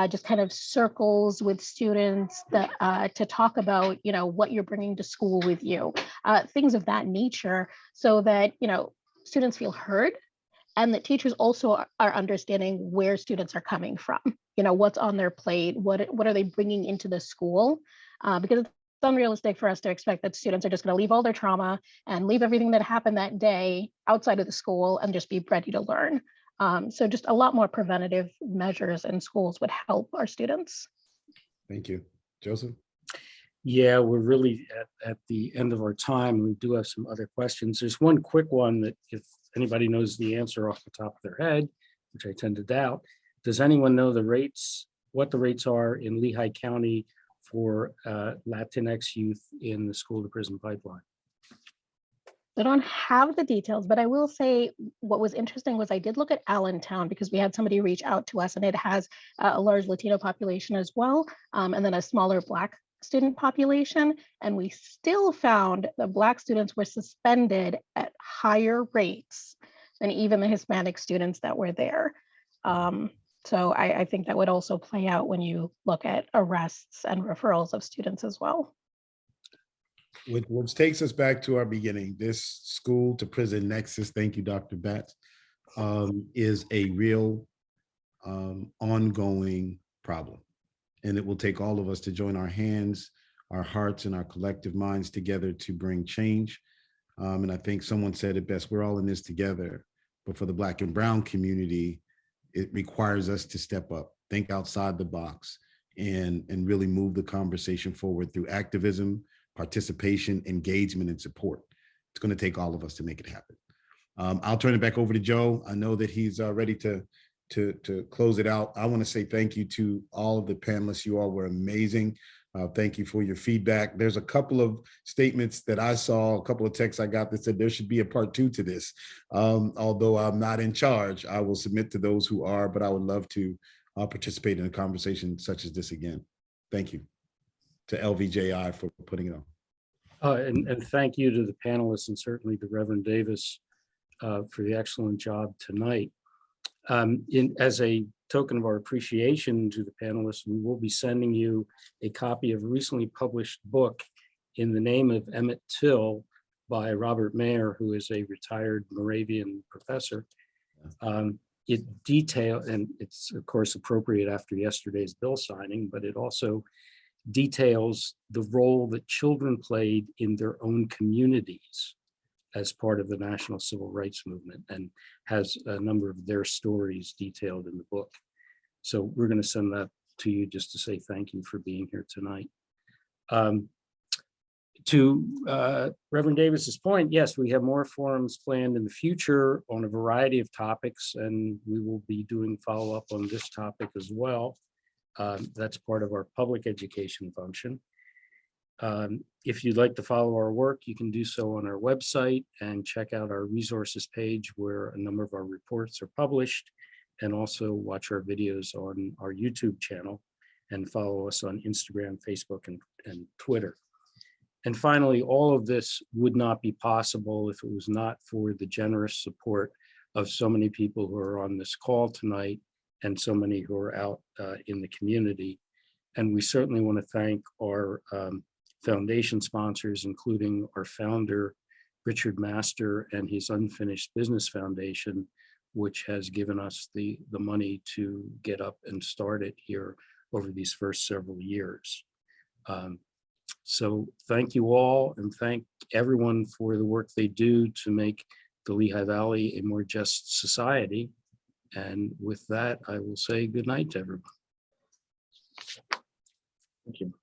just kind of circles with students that, to talk about, what you're bringing to school with you, things of that nature, so that, students feel heard, and that teachers also are understanding where students are coming from, what's on their plate, what are they bringing into the school, because it's unrealistic for us to expect that students are just going to leave all their trauma and leave everything that happened that day outside of the school and just be ready to learn. So just a lot more preventative measures in schools would help our students. Thank you. Joseph? Yeah, we're really at the end of our time. We do have some other questions. There's one quick one that if anybody knows the answer off the top of their head, which I tend to doubt, does anyone know the rates, what the rates are in Lehigh County for Latinx youth in the school to prison pipeline? I don't have the details, but I will say what was interesting was I did look at Allentown because we had somebody reach out to us, and it has a large Latino population as well, and then a smaller Black student population. And we still found that Black students were suspended at higher rates than even the Hispanic students that were there. So I think that would also play out when you look at arrests and referrals of students as well. Which takes us back to our beginning. This school to prison nexus, thank you, Dr. Batts, is a real ongoing problem. And it will take all of us to join our hands, our hearts, and our collective minds together to bring change. And I think someone said it best, we're all in this together. But for the Black and Brown community, it requires us to step up, think outside the box, and really move the conversation forward through activism, participation, engagement, and support. It's going to take all of us to make it happen. I'll turn it back over to Joe. I know that he's ready to close it out. I want to say thank you to all of the panelists. You all were amazing. Thank you for your feedback. There's a couple of statements that I saw, a couple of texts I got that said there should be a part 2 to this. Although I'm not in charge, I will submit to those who are, but I would love to participate in a conversation such as this again. Thank you to LVJI for putting it on. And thank you to the panelists and certainly to Reverend Davis for the excellent job tonight. As a token of our appreciation to the panelists, we will be sending you a copy of a recently published book in the name of Emmett Till by Robert Mayer, who is a retired Moravian professor. It details, and it's of course appropriate after yesterday's bill signing, but it also details the role that children played in their own communities as part of the national civil rights movement, and has a number of their stories detailed in the book. So we're going to send that to you just to say thank you for being here tonight. To Reverend Davis's point, yes, we have more forums planned in the future on a variety of topics, and we will be doing follow-up on this topic as well. That's part of our public education function. If you'd like to follow our work, you can do so on our website and check out our resources page where a number of our reports are published, and also watch our videos on our YouTube channel and follow us on Instagram, Facebook, and Twitter. And finally, all of this would not be possible if it was not for the generous support of so many people who are on this call tonight and so many who are out in the community. And we certainly want to thank our foundation sponsors, including our founder, Richard Master, and his Unfinished Business Foundation, which has given us the money to get up and start it here over these first several years. So thank you all, and thank everyone for the work they do to make the Lehigh Valley a more just society. And with that, I will say good night to everyone. Thank you.